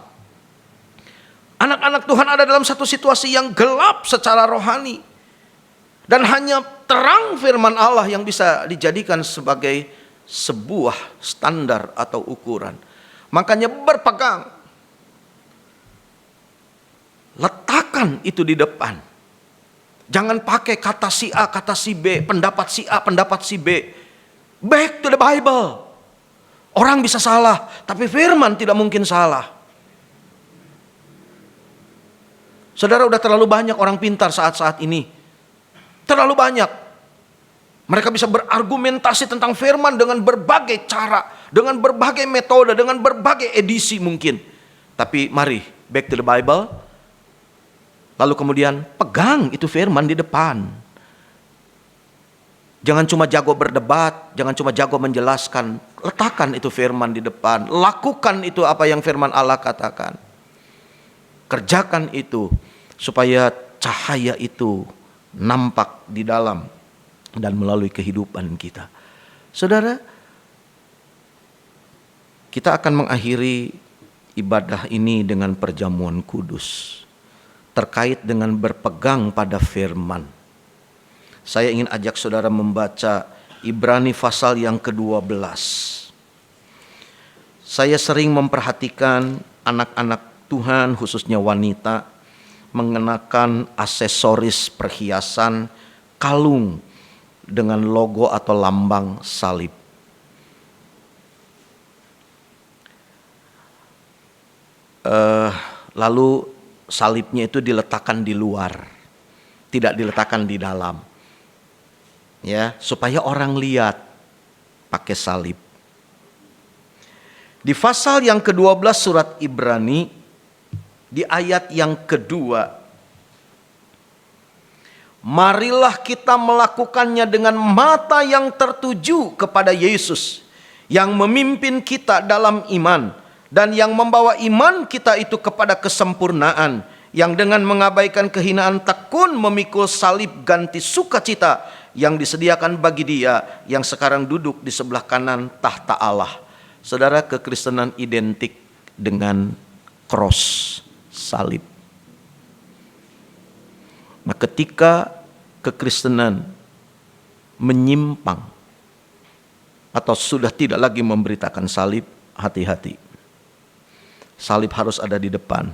Anak-anak Tuhan ada dalam satu situasi yang gelap secara rohani. Dan hanya terang firman Allah yang bisa dijadikan sebagai sebuah standar atau ukuran. Makanya berpegang. Letakkan itu di depan. Jangan pakai kata si A, kata si B, pendapat si A, pendapat si B. Back to the Bible. Orang bisa salah, tapi firman tidak mungkin salah. Saudara, udah terlalu banyak orang pintar saat-saat ini. Terlalu banyak. Mereka bisa berargumentasi tentang firman dengan berbagai cara, dengan berbagai metode, dengan berbagai edisi mungkin. Tapi mari, back to the Bible. Lalu kemudian pegang itu firman di depan. Jangan cuma jago berdebat, jangan cuma jago menjelaskan. Letakkan itu firman di depan. Lakukan itu apa yang firman Allah katakan. Kerjakan itu supaya cahaya itu nampak di dalam dan melalui kehidupan kita. Saudara, kita akan mengakhiri ibadah ini dengan perjamuan kudus. Terkait dengan berpegang pada firman. Saya ingin ajak saudara membaca Ibrani pasal yang ke-12. Saya sering memperhatikan anak-anak Tuhan, khususnya wanita, mengenakan aksesoris perhiasan, kalung dengan logo atau lambang salib. Lalu salibnya itu diletakkan di luar, tidak diletakkan di dalam. Ya, supaya orang lihat pakai salib. Di pasal yang ke-12 surat Ibrani, di ayat yang kedua, marilah kita melakukannya dengan mata yang tertuju kepada Yesus, yang memimpin kita dalam iman, dan yang membawa iman kita itu kepada kesempurnaan, yang dengan mengabaikan kehinaan tekun memikul salib ganti sukacita yang disediakan bagi Dia yang sekarang duduk di sebelah kanan tahta Allah. Saudara, kekristenan identik dengan cross, salib. Nah, ketika kekristenan menyimpang atau sudah tidak lagi memberitakan salib, hati-hati. Salib harus ada di depan.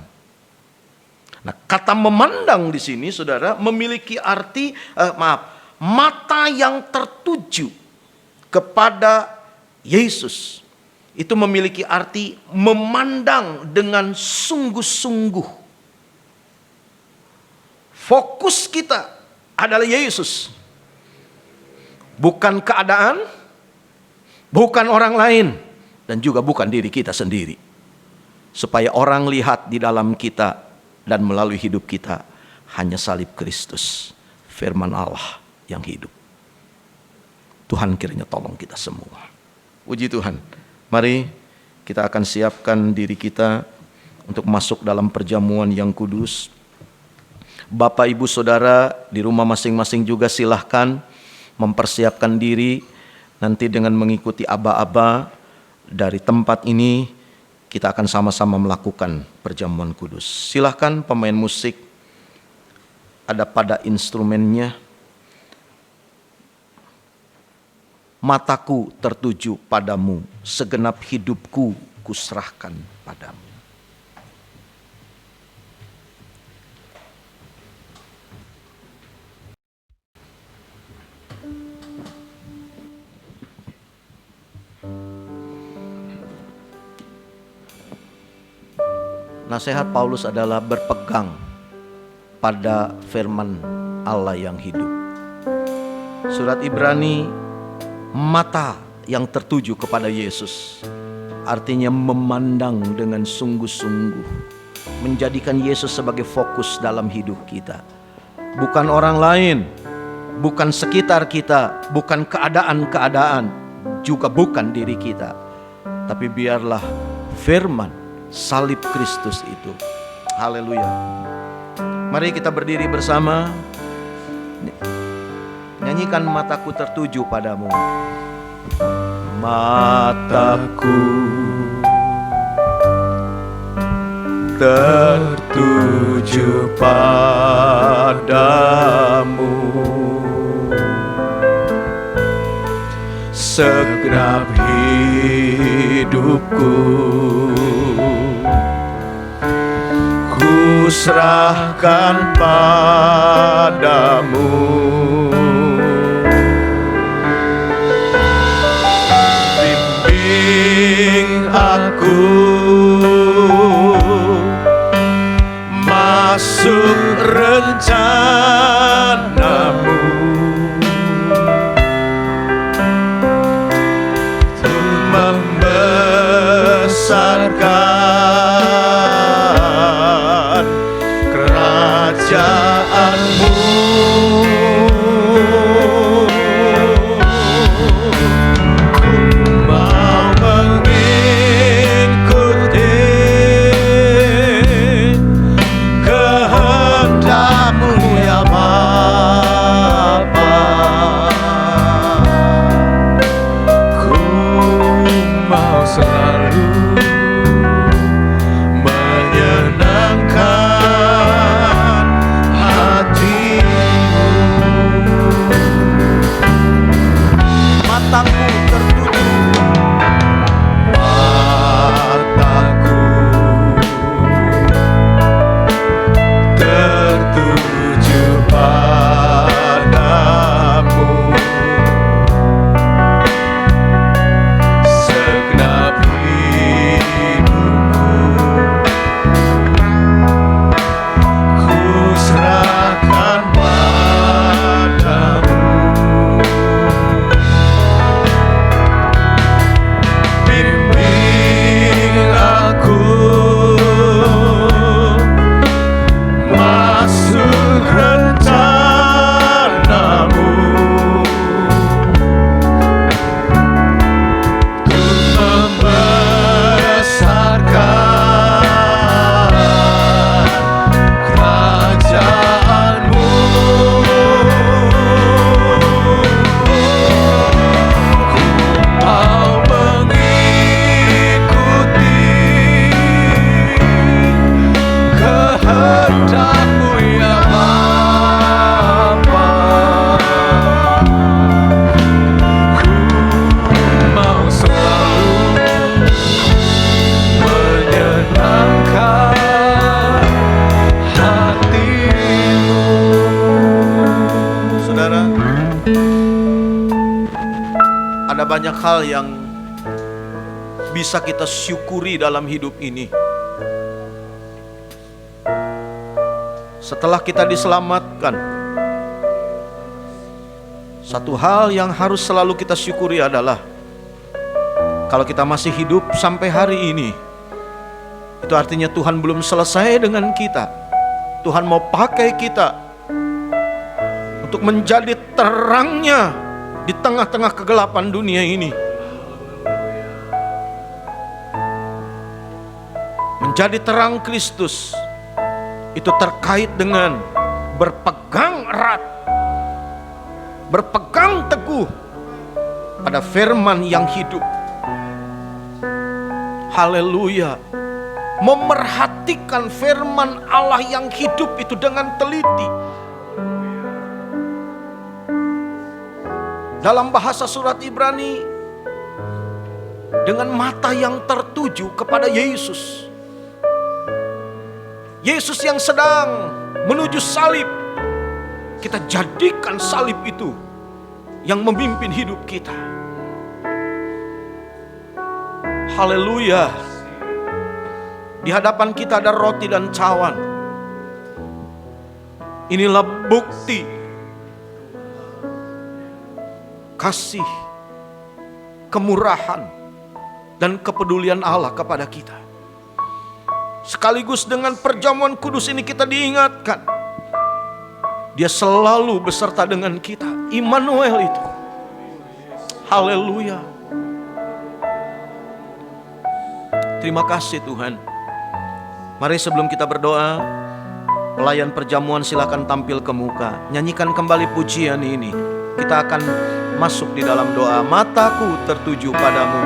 Nah, kata memandang di sini, saudara, memiliki arti mata yang tertuju kepada Yesus. Itu memiliki arti memandang dengan sungguh-sungguh. Fokus kita adalah Yesus. Bukan keadaan, bukan orang lain, dan juga bukan diri kita sendiri. Supaya orang lihat di dalam kita dan melalui hidup kita hanya salib Kristus, firman Allah yang hidup. Tuhan kiranya tolong kita semua. Puji Tuhan. Mari kita akan siapkan diri kita untuk masuk dalam perjamuan yang kudus. Bapak, Ibu, Saudara di rumah masing-masing juga silahkan mempersiapkan diri. Nanti dengan mengikuti aba-aba dari tempat ini, kita akan sama-sama melakukan perjamuan kudus. Silahkan pemain musik ada pada instrumennya. Mataku tertuju padamu, segenap hidupku kuserahkan padamu. Nasihat Paulus adalah berpegang pada firman Allah yang hidup. Surat Ibrani, mata yang tertuju kepada Yesus, artinya memandang dengan sungguh-sungguh, menjadikan Yesus sebagai fokus dalam hidup kita. Bukan orang lain, bukan sekitar kita, bukan keadaan-keadaan, juga bukan diri kita. Tapi biarlah firman salib Kristus itu. Haleluya. Mari kita berdiri bersama. Nyanyikan mataku tertuju padamu. Mataku tertuju padamu, segenap hidupku ku serahkan padamu. Bimbing aku masuk rencanamu, untuk membesarkan kerajaanmu. selalu menyenangkan hatimu. Mataku tertuju, Mataku tertuju padamu, segenap hidupku ku serahkan padamu. Bimbing aku masuk rencanamu, untuk membesarkan kerajaanmu. Ku mau mengikuti kehendak-Mu ya Bapa. Ku mau selalu menyenangkan hatimu. saudara. Ada banyak hal yang bisa kita syukuri dalam hidup ini. Setelah kita diselamatkan, satu hal yang harus selalu kita syukuri adalah kalau kita masih hidup sampai hari ini, itu artinya Tuhan belum selesai dengan kita. Tuhan mau pakai kita untuk menjadi terangnya di tengah-tengah kegelapan dunia ini. Menjadi terang Kristus itu terkait dengan berpegang erat, berpegang teguh pada firman yang hidup. Haleluya. Memerhatikan firman Allah yang hidup itu dengan teliti. Dalam bahasa surat Ibrani, dengan mata yang tertuju kepada Yesus. Yesus yang sedang menuju salib, kita jadikan salib itu yang memimpin hidup kita. Haleluya. Di hadapan kita ada roti dan cawan. Inilah bukti kasih, kemurahan, dan kepedulian Allah kepada kita. Sekaligus dengan perjamuan kudus ini kita diingatkan, Dia selalu beserta dengan kita. Immanuel itu. Haleluya. Terima kasih Tuhan. Mari sebelum kita berdoa, pelayan perjamuan silakan tampil ke muka. Nyanyikan kembali pujian ini. Kita akan masuk di dalam doa. Mataku tertuju padamu.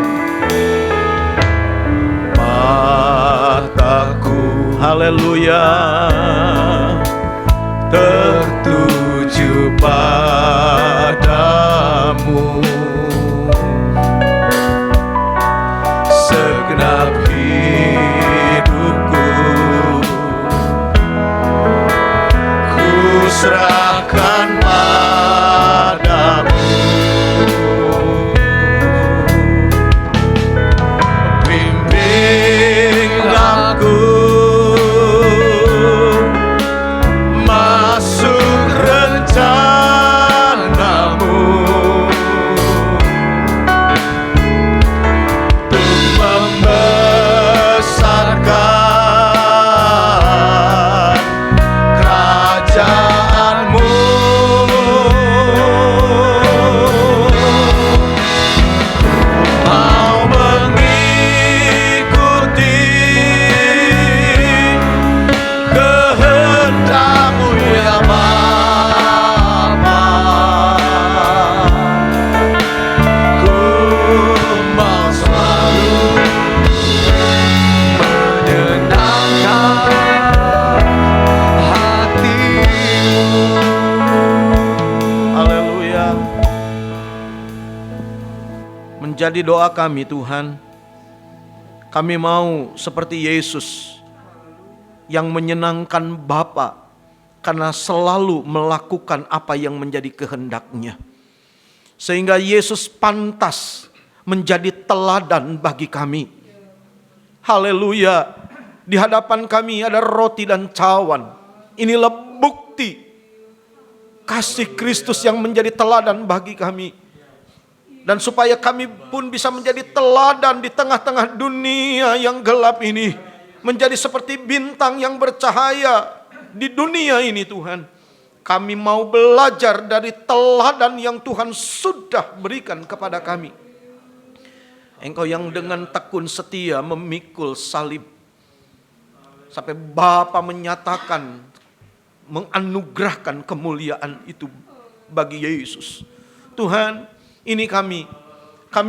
Mataku, Haleluya. tertuju padamu, segenap hidupku ku serahkan padamu. Bimbing aku masuk rencanamu, untuk membesarkan menjadi doa kami Tuhan. Kami mau seperti Yesus yang menyenangkan Bapa karena selalu melakukan apa yang menjadi kehendak-Nya. Sehingga Yesus pantas menjadi teladan bagi kami. Haleluya. Di hadapan kami ada roti dan cawan. Inilah bukti kasih Kristus yang menjadi teladan bagi kami. Dan supaya kami pun bisa menjadi teladan di tengah-tengah dunia yang gelap ini. Menjadi seperti bintang yang bercahaya di dunia ini Tuhan. Kami mau belajar dari teladan yang Tuhan sudah berikan kepada kami. Engkau yang dengan tekun setia memikul salib. Sampai Bapa menyatakan, menganugerahkan kemuliaan itu bagi Yesus. Tuhan, ini kami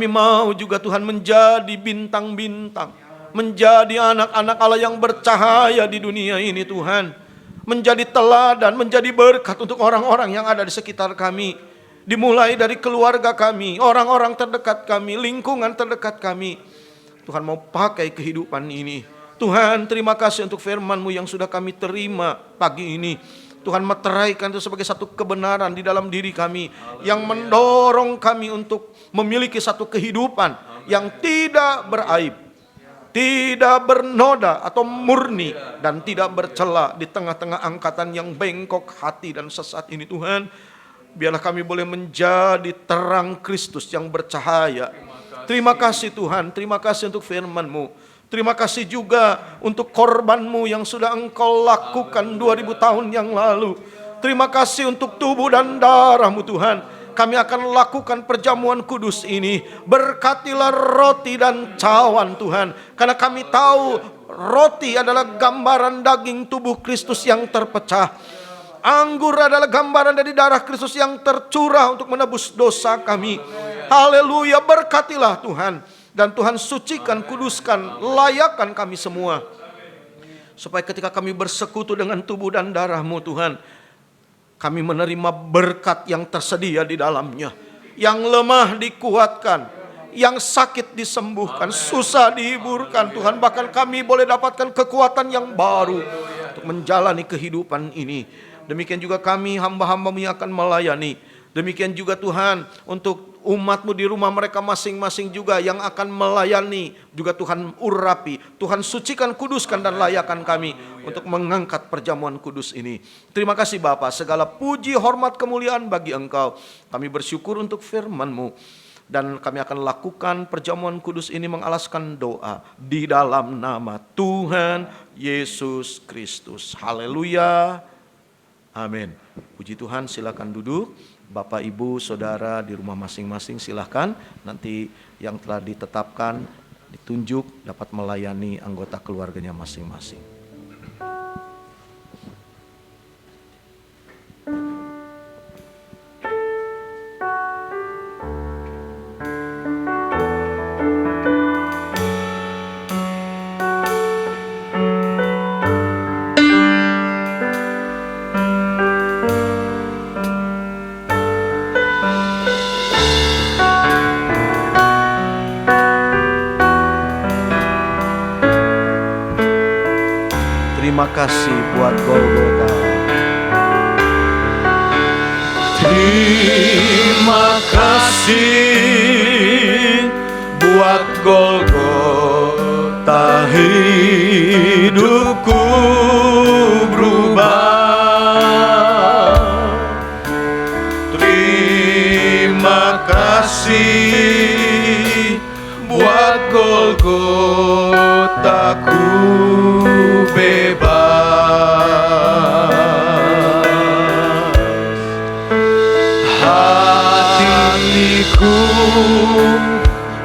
mau juga Tuhan menjadi bintang-bintang, menjadi anak-anak Allah yang bercahaya di dunia ini Tuhan, menjadi teladan, menjadi berkat untuk orang-orang yang ada di sekitar kami, dimulai dari keluarga kami, orang-orang terdekat kami, lingkungan terdekat kami. Tuhan mau pakai kehidupan ini. Tuhan, terima kasih untuk firman-Mu yang sudah kami terima pagi ini. Tuhan meteraikan itu sebagai satu kebenaran di dalam diri kami yang mendorong kami untuk memiliki satu kehidupan yang tidak beraib, tidak bernoda atau murni, dan tidak bercela di tengah-tengah angkatan yang bengkok hati dan sesat ini. Tuhan, biarlah kami boleh menjadi terang Kristus yang bercahaya. Terima kasih Tuhan, terima kasih untuk firman-Mu. Terima kasih juga untuk korban-Mu yang sudah Engkau lakukan 2000 tahun yang lalu. Terima kasih untuk tubuh dan darah-Mu Tuhan. Kami akan lakukan perjamuan kudus ini. Berkatilah roti dan cawan Tuhan. Karena kami tahu roti adalah gambaran daging tubuh Kristus yang terpecah. Anggur adalah gambaran dari darah Kristus yang tercurah untuk menebus dosa kami. Haleluya, berkatilah Tuhan. Dan Tuhan sucikan, kuduskan, layakkan kami semua. Supaya ketika kami bersekutu dengan tubuh dan darah-Mu Tuhan, kami menerima berkat yang tersedia di dalamnya. Yang lemah dikuatkan, yang sakit disembuhkan, susah dihiburkan Tuhan. Bahkan kami boleh dapatkan kekuatan yang baru untuk menjalani kehidupan ini. Demikian juga kami hamba-hamba-Mu yang akan melayani. Demikian juga Tuhan untuk umat-Mu di rumah mereka masing-masing juga yang akan melayani. Juga Tuhan urapi, Tuhan sucikan, kuduskan dan layakkan kami untuk mengangkat perjamuan kudus ini. Terima kasih Bapa, segala puji, hormat, kemuliaan bagi Engkau. Kami bersyukur untuk firman-Mu. Dan kami akan lakukan perjamuan kudus ini mengalaskan doa di dalam nama Tuhan Yesus Kristus. Haleluya. Amin. Puji Tuhan, silakan duduk. Bapak, Ibu, Saudara di rumah masing-masing silahkan. Nanti yang telah ditetapkan, ditunjuk dapat melayani anggota keluarganya masing-masing. Terima kasih buat Golgota. Terima kasih buat Golgota, hidupku berubah. Terima kasih buat Golgota, ku bebas. Hatiku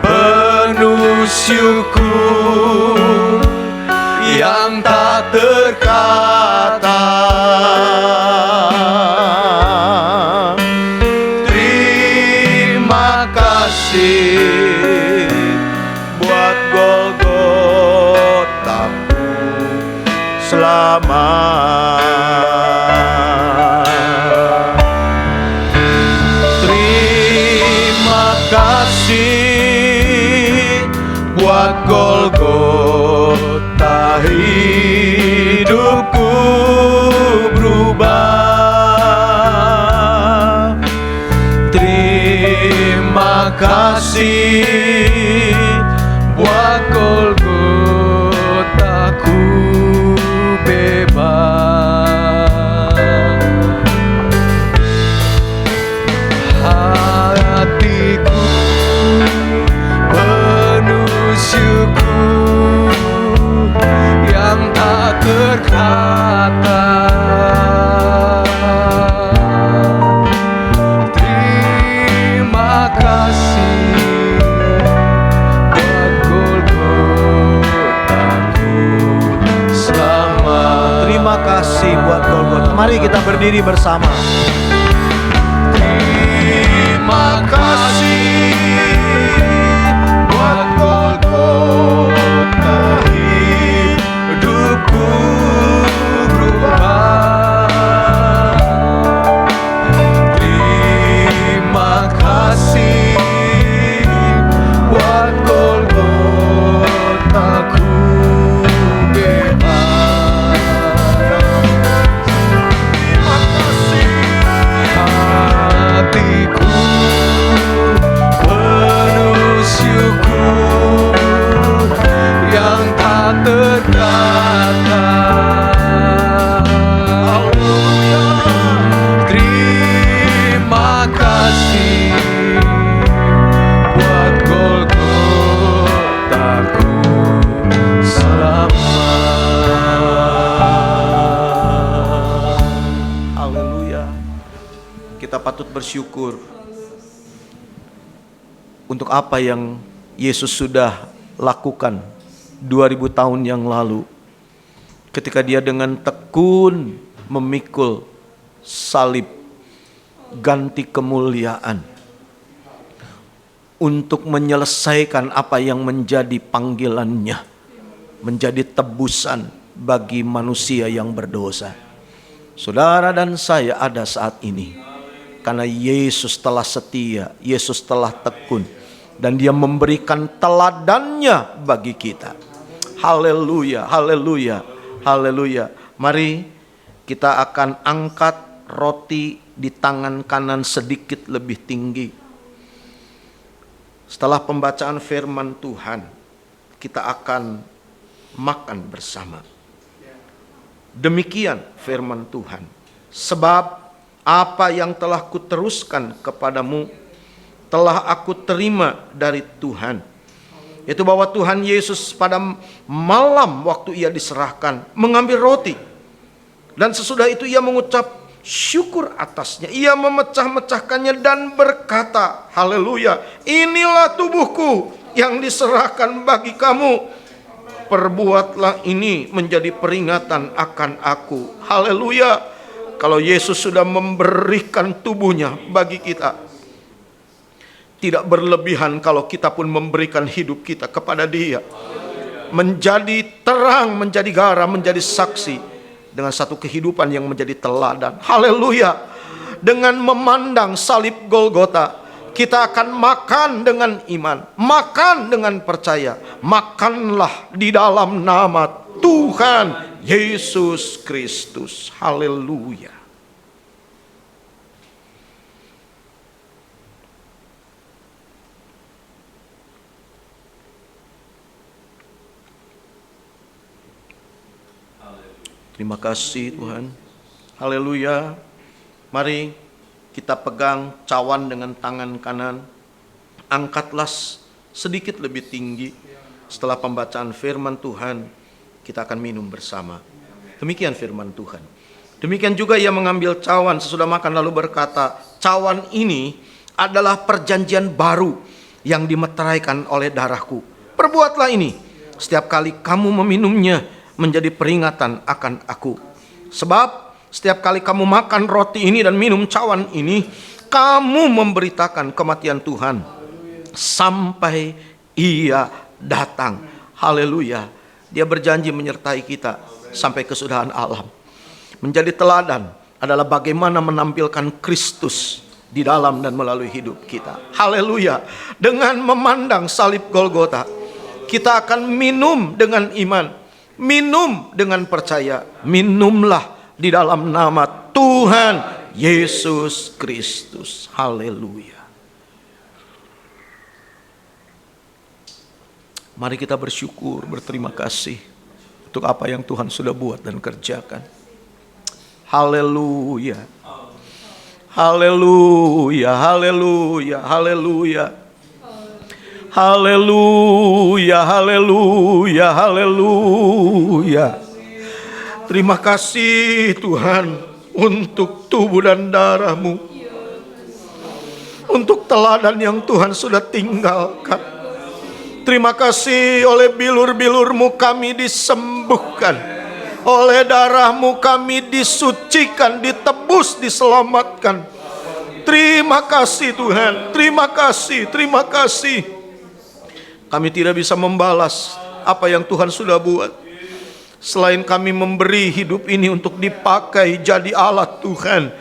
penuh syukur yang tak terkata. Terima kasih buat Golgotaku selamat. Terima kasih kita berdiri bersama. Terima kasih buat Golgota, hidupku berubah. Terima kasih buat Golgota, ku bebas. Terima kasih, hatiku penuh syukur yang tak terkata. Haleluya. Terima kasih buat Golgotaku selamat. Haleluya. Kita patut bersyukur untuk apa yang Yesus sudah lakukan 2000 tahun yang lalu, ketika dia dengan tekun memikul salib ganti kemuliaan untuk menyelesaikan apa yang menjadi panggilannya, menjadi tebusan bagi manusia yang berdosa. Saudara dan saya ada saat ini karena Yesus telah setia, Yesus telah tekun, dan dia memberikan teladannya bagi kita. Haleluya, haleluya, haleluya. Mari kita akan angkat roti di tangan kanan sedikit lebih tinggi. Setelah pembacaan firman Tuhan, kita akan makan bersama. Demikian firman Tuhan. Sebab apa yang telah kuteruskan kepadamu telah aku terima dari Tuhan. Itu bahwa Tuhan Yesus pada malam waktu ia diserahkan mengambil roti. Dan sesudah itu ia mengucap syukur atasnya. Ia memecah-mecahkannya dan berkata, haleluya, inilah tubuhku yang diserahkan bagi kamu. Perbuatlah ini menjadi peringatan akan aku. Haleluya. Kalau Yesus sudah memberikan tubuhnya bagi kita, tidak berlebihan kalau kita pun memberikan hidup kita kepada Dia. Menjadi terang, menjadi garam, menjadi saksi dengan satu kehidupan yang menjadi teladan. Haleluya. Dengan memandang salib Golgota, kita akan makan dengan iman, makan dengan percaya. Makanlah di dalam nama Tuhan Yesus Kristus. Haleluya. Terima kasih Tuhan. Haleluya. Mari kita pegang cawan dengan tangan kanan. Angkatlah sedikit lebih tinggi. Setelah pembacaan firman Tuhan, kita akan minum bersama. Demikian firman Tuhan. Demikian juga ia mengambil cawan sesudah makan lalu berkata, cawan ini adalah perjanjian baru yang dimeteraikan oleh darahku. Perbuatlah ini setiap kali kamu meminumnya menjadi peringatan akan aku. Sebab setiap kali kamu makan roti ini dan minum cawan ini, kamu memberitakan kematian Tuhan sampai ia datang. Haleluya. Dia berjanji menyertai kita sampai kesudahan alam. Menjadi teladan adalah bagaimana menampilkan Kristus di dalam dan melalui hidup kita. Haleluya. Dengan memandang salib Golgota, kita akan minum dengan iman, minum dengan percaya. Minumlah di dalam nama Tuhan Yesus Kristus. Haleluya. Mari kita bersyukur, berterima kasih untuk apa yang Tuhan sudah buat dan kerjakan. Haleluya. Haleluya, haleluya, haleluya. Haleluya, haleluya, haleluya. Terima kasih Tuhan untuk tubuh dan darah-Mu, untuk teladan yang Tuhan sudah tinggalkan. Terima kasih oleh bilur-bilur-Mu kami disembuhkan. Oleh darah-Mu kami disucikan, ditebus, diselamatkan. Terima kasih Tuhan, terima kasih, terima kasih. Kami tidak bisa membalas apa yang Tuhan sudah buat, selain kami memberi hidup ini untuk dipakai jadi alat Tuhan,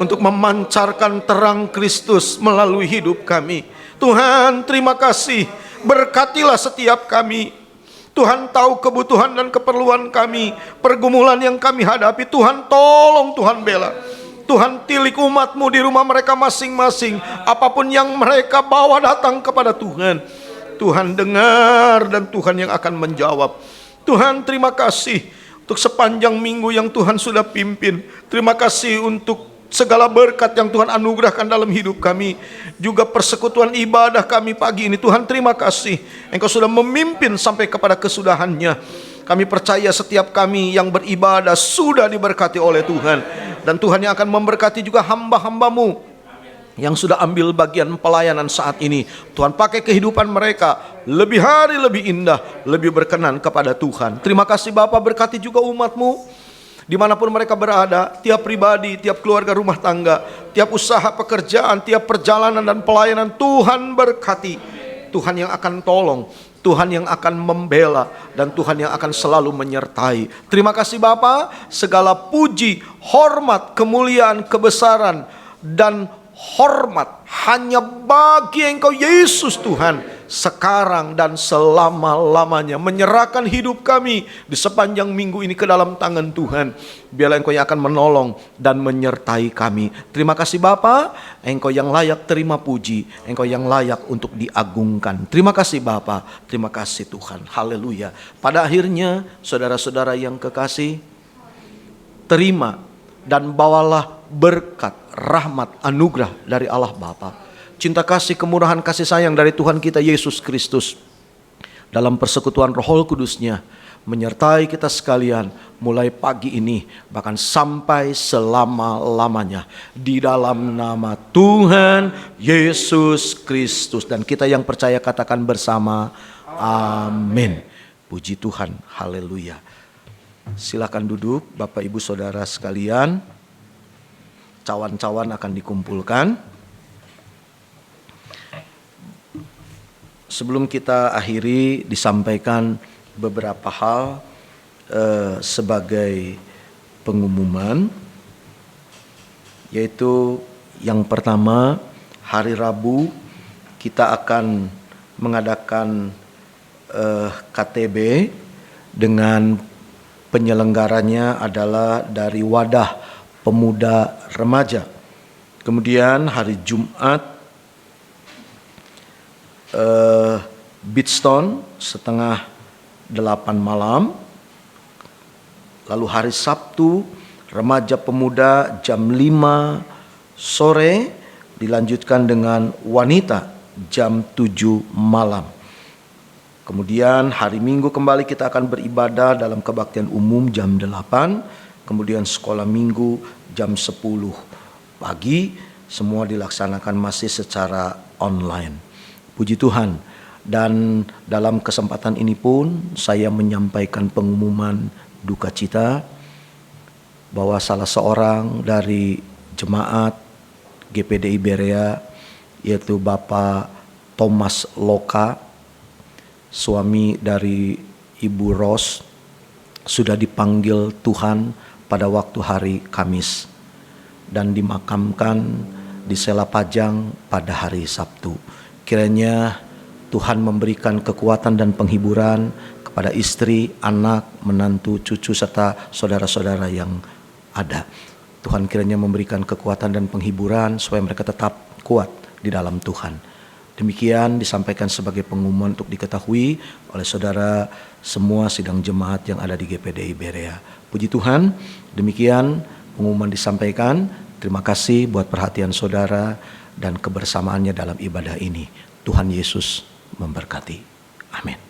untuk memancarkan terang Kristus melalui hidup kami. Tuhan, terima kasih. Berkatilah setiap kami. Tuhan tahu kebutuhan dan keperluan kami, pergumulan yang kami hadapi. Tuhan tolong, Tuhan bela. Tuhan tilik umat-Mu di rumah mereka masing-masing. Apapun yang mereka bawa datang kepada Tuhan. Tuhan dengar dan Tuhan yang akan menjawab. Tuhan, terima kasih untuk sepanjang minggu yang Tuhan sudah pimpin. Terima kasih untuk segala berkat yang Tuhan anugerahkan dalam hidup kami. Juga persekutuan ibadah kami pagi ini. Tuhan, terima kasih. Engkau sudah memimpin sampai kepada kesudahannya. Kami percaya setiap kami yang beribadah sudah diberkati oleh Tuhan. Dan Tuhan yang akan memberkati juga hamba-hamba-Mu yang sudah ambil bagian pelayanan saat ini. Tuhan pakai kehidupan mereka lebih hari lebih indah, lebih berkenan kepada Tuhan. Terima kasih Bapa, berkati juga umat-Mu dimanapun mereka berada, tiap pribadi, tiap keluarga rumah tangga, tiap usaha pekerjaan, tiap perjalanan dan pelayanan. Tuhan berkati. Tuhan yang akan tolong, Tuhan yang akan membela, dan Tuhan yang akan selalu menyertai. Terima kasih Bapa, segala puji, hormat, kemuliaan, kebesaran, dan hormat hanya bagi Engkau Yesus Tuhan, sekarang dan selama-lamanya. Menyerahkan hidup kami di sepanjang minggu ini ke dalam tangan Tuhan. Biarlah Engkau yang akan menolong dan menyertai kami. Terima kasih Bapa, Engkau yang layak terima puji, Engkau yang layak untuk diagungkan. Terima kasih Bapa, terima kasih Tuhan. Haleluya. Pada akhirnya saudara-saudara yang kekasih, terima dan bawalah berkat, rahmat, anugerah dari Allah Bapa, cinta kasih, kemurahan, kasih sayang dari Tuhan kita Yesus Kristus, dalam persekutuan Roh Kudus-Nya menyertai kita sekalian mulai pagi ini bahkan sampai selama-lamanya, di dalam nama Tuhan Yesus Kristus. Dan kita yang percaya katakan bersama, amin. Puji Tuhan, haleluya. Silakan duduk Bapak Ibu Saudara sekalian. Cawan-cawan akan dikumpulkan. Sebelum kita akhiri, disampaikan beberapa hal sebagai pengumuman, yaitu yang pertama, hari Rabu kita akan mengadakan KTB dengan penyelenggaranya adalah dari Wadah Pemuda Remaja. Kemudian hari Jumat Beatstone 7:30 malam. Lalu hari Sabtu Remaja Pemuda jam 5 sore, dilanjutkan dengan wanita jam 7 malam. Kemudian hari Minggu kembali kita akan beribadah dalam kebaktian umum jam 8. Kemudian sekolah minggu jam 10 pagi. Semua dilaksanakan masih secara online. Puji Tuhan. Dan dalam kesempatan ini pun saya menyampaikan pengumuman duka cita bahwa salah seorang dari jemaat GPDI Berea, yaitu Bapak Thomas Loka, suami dari Ibu Ros, sudah dipanggil Tuhan pada waktu hari Kamis dan dimakamkan di Sela Pajang pada hari Sabtu. Kiranya Tuhan memberikan kekuatan dan penghiburan kepada istri, anak, menantu, cucu, serta saudara-saudara yang ada. Tuhan kiranya memberikan kekuatan dan penghiburan supaya mereka tetap kuat di dalam Tuhan. Demikian disampaikan sebagai pengumuman untuk diketahui oleh saudara semua sidang jemaat yang ada di GPDI Berea. Puji Tuhan, demikian pengumuman disampaikan. Terima kasih buat perhatian saudara dan kebersamaannya dalam ibadah ini. Tuhan Yesus memberkati. Amin.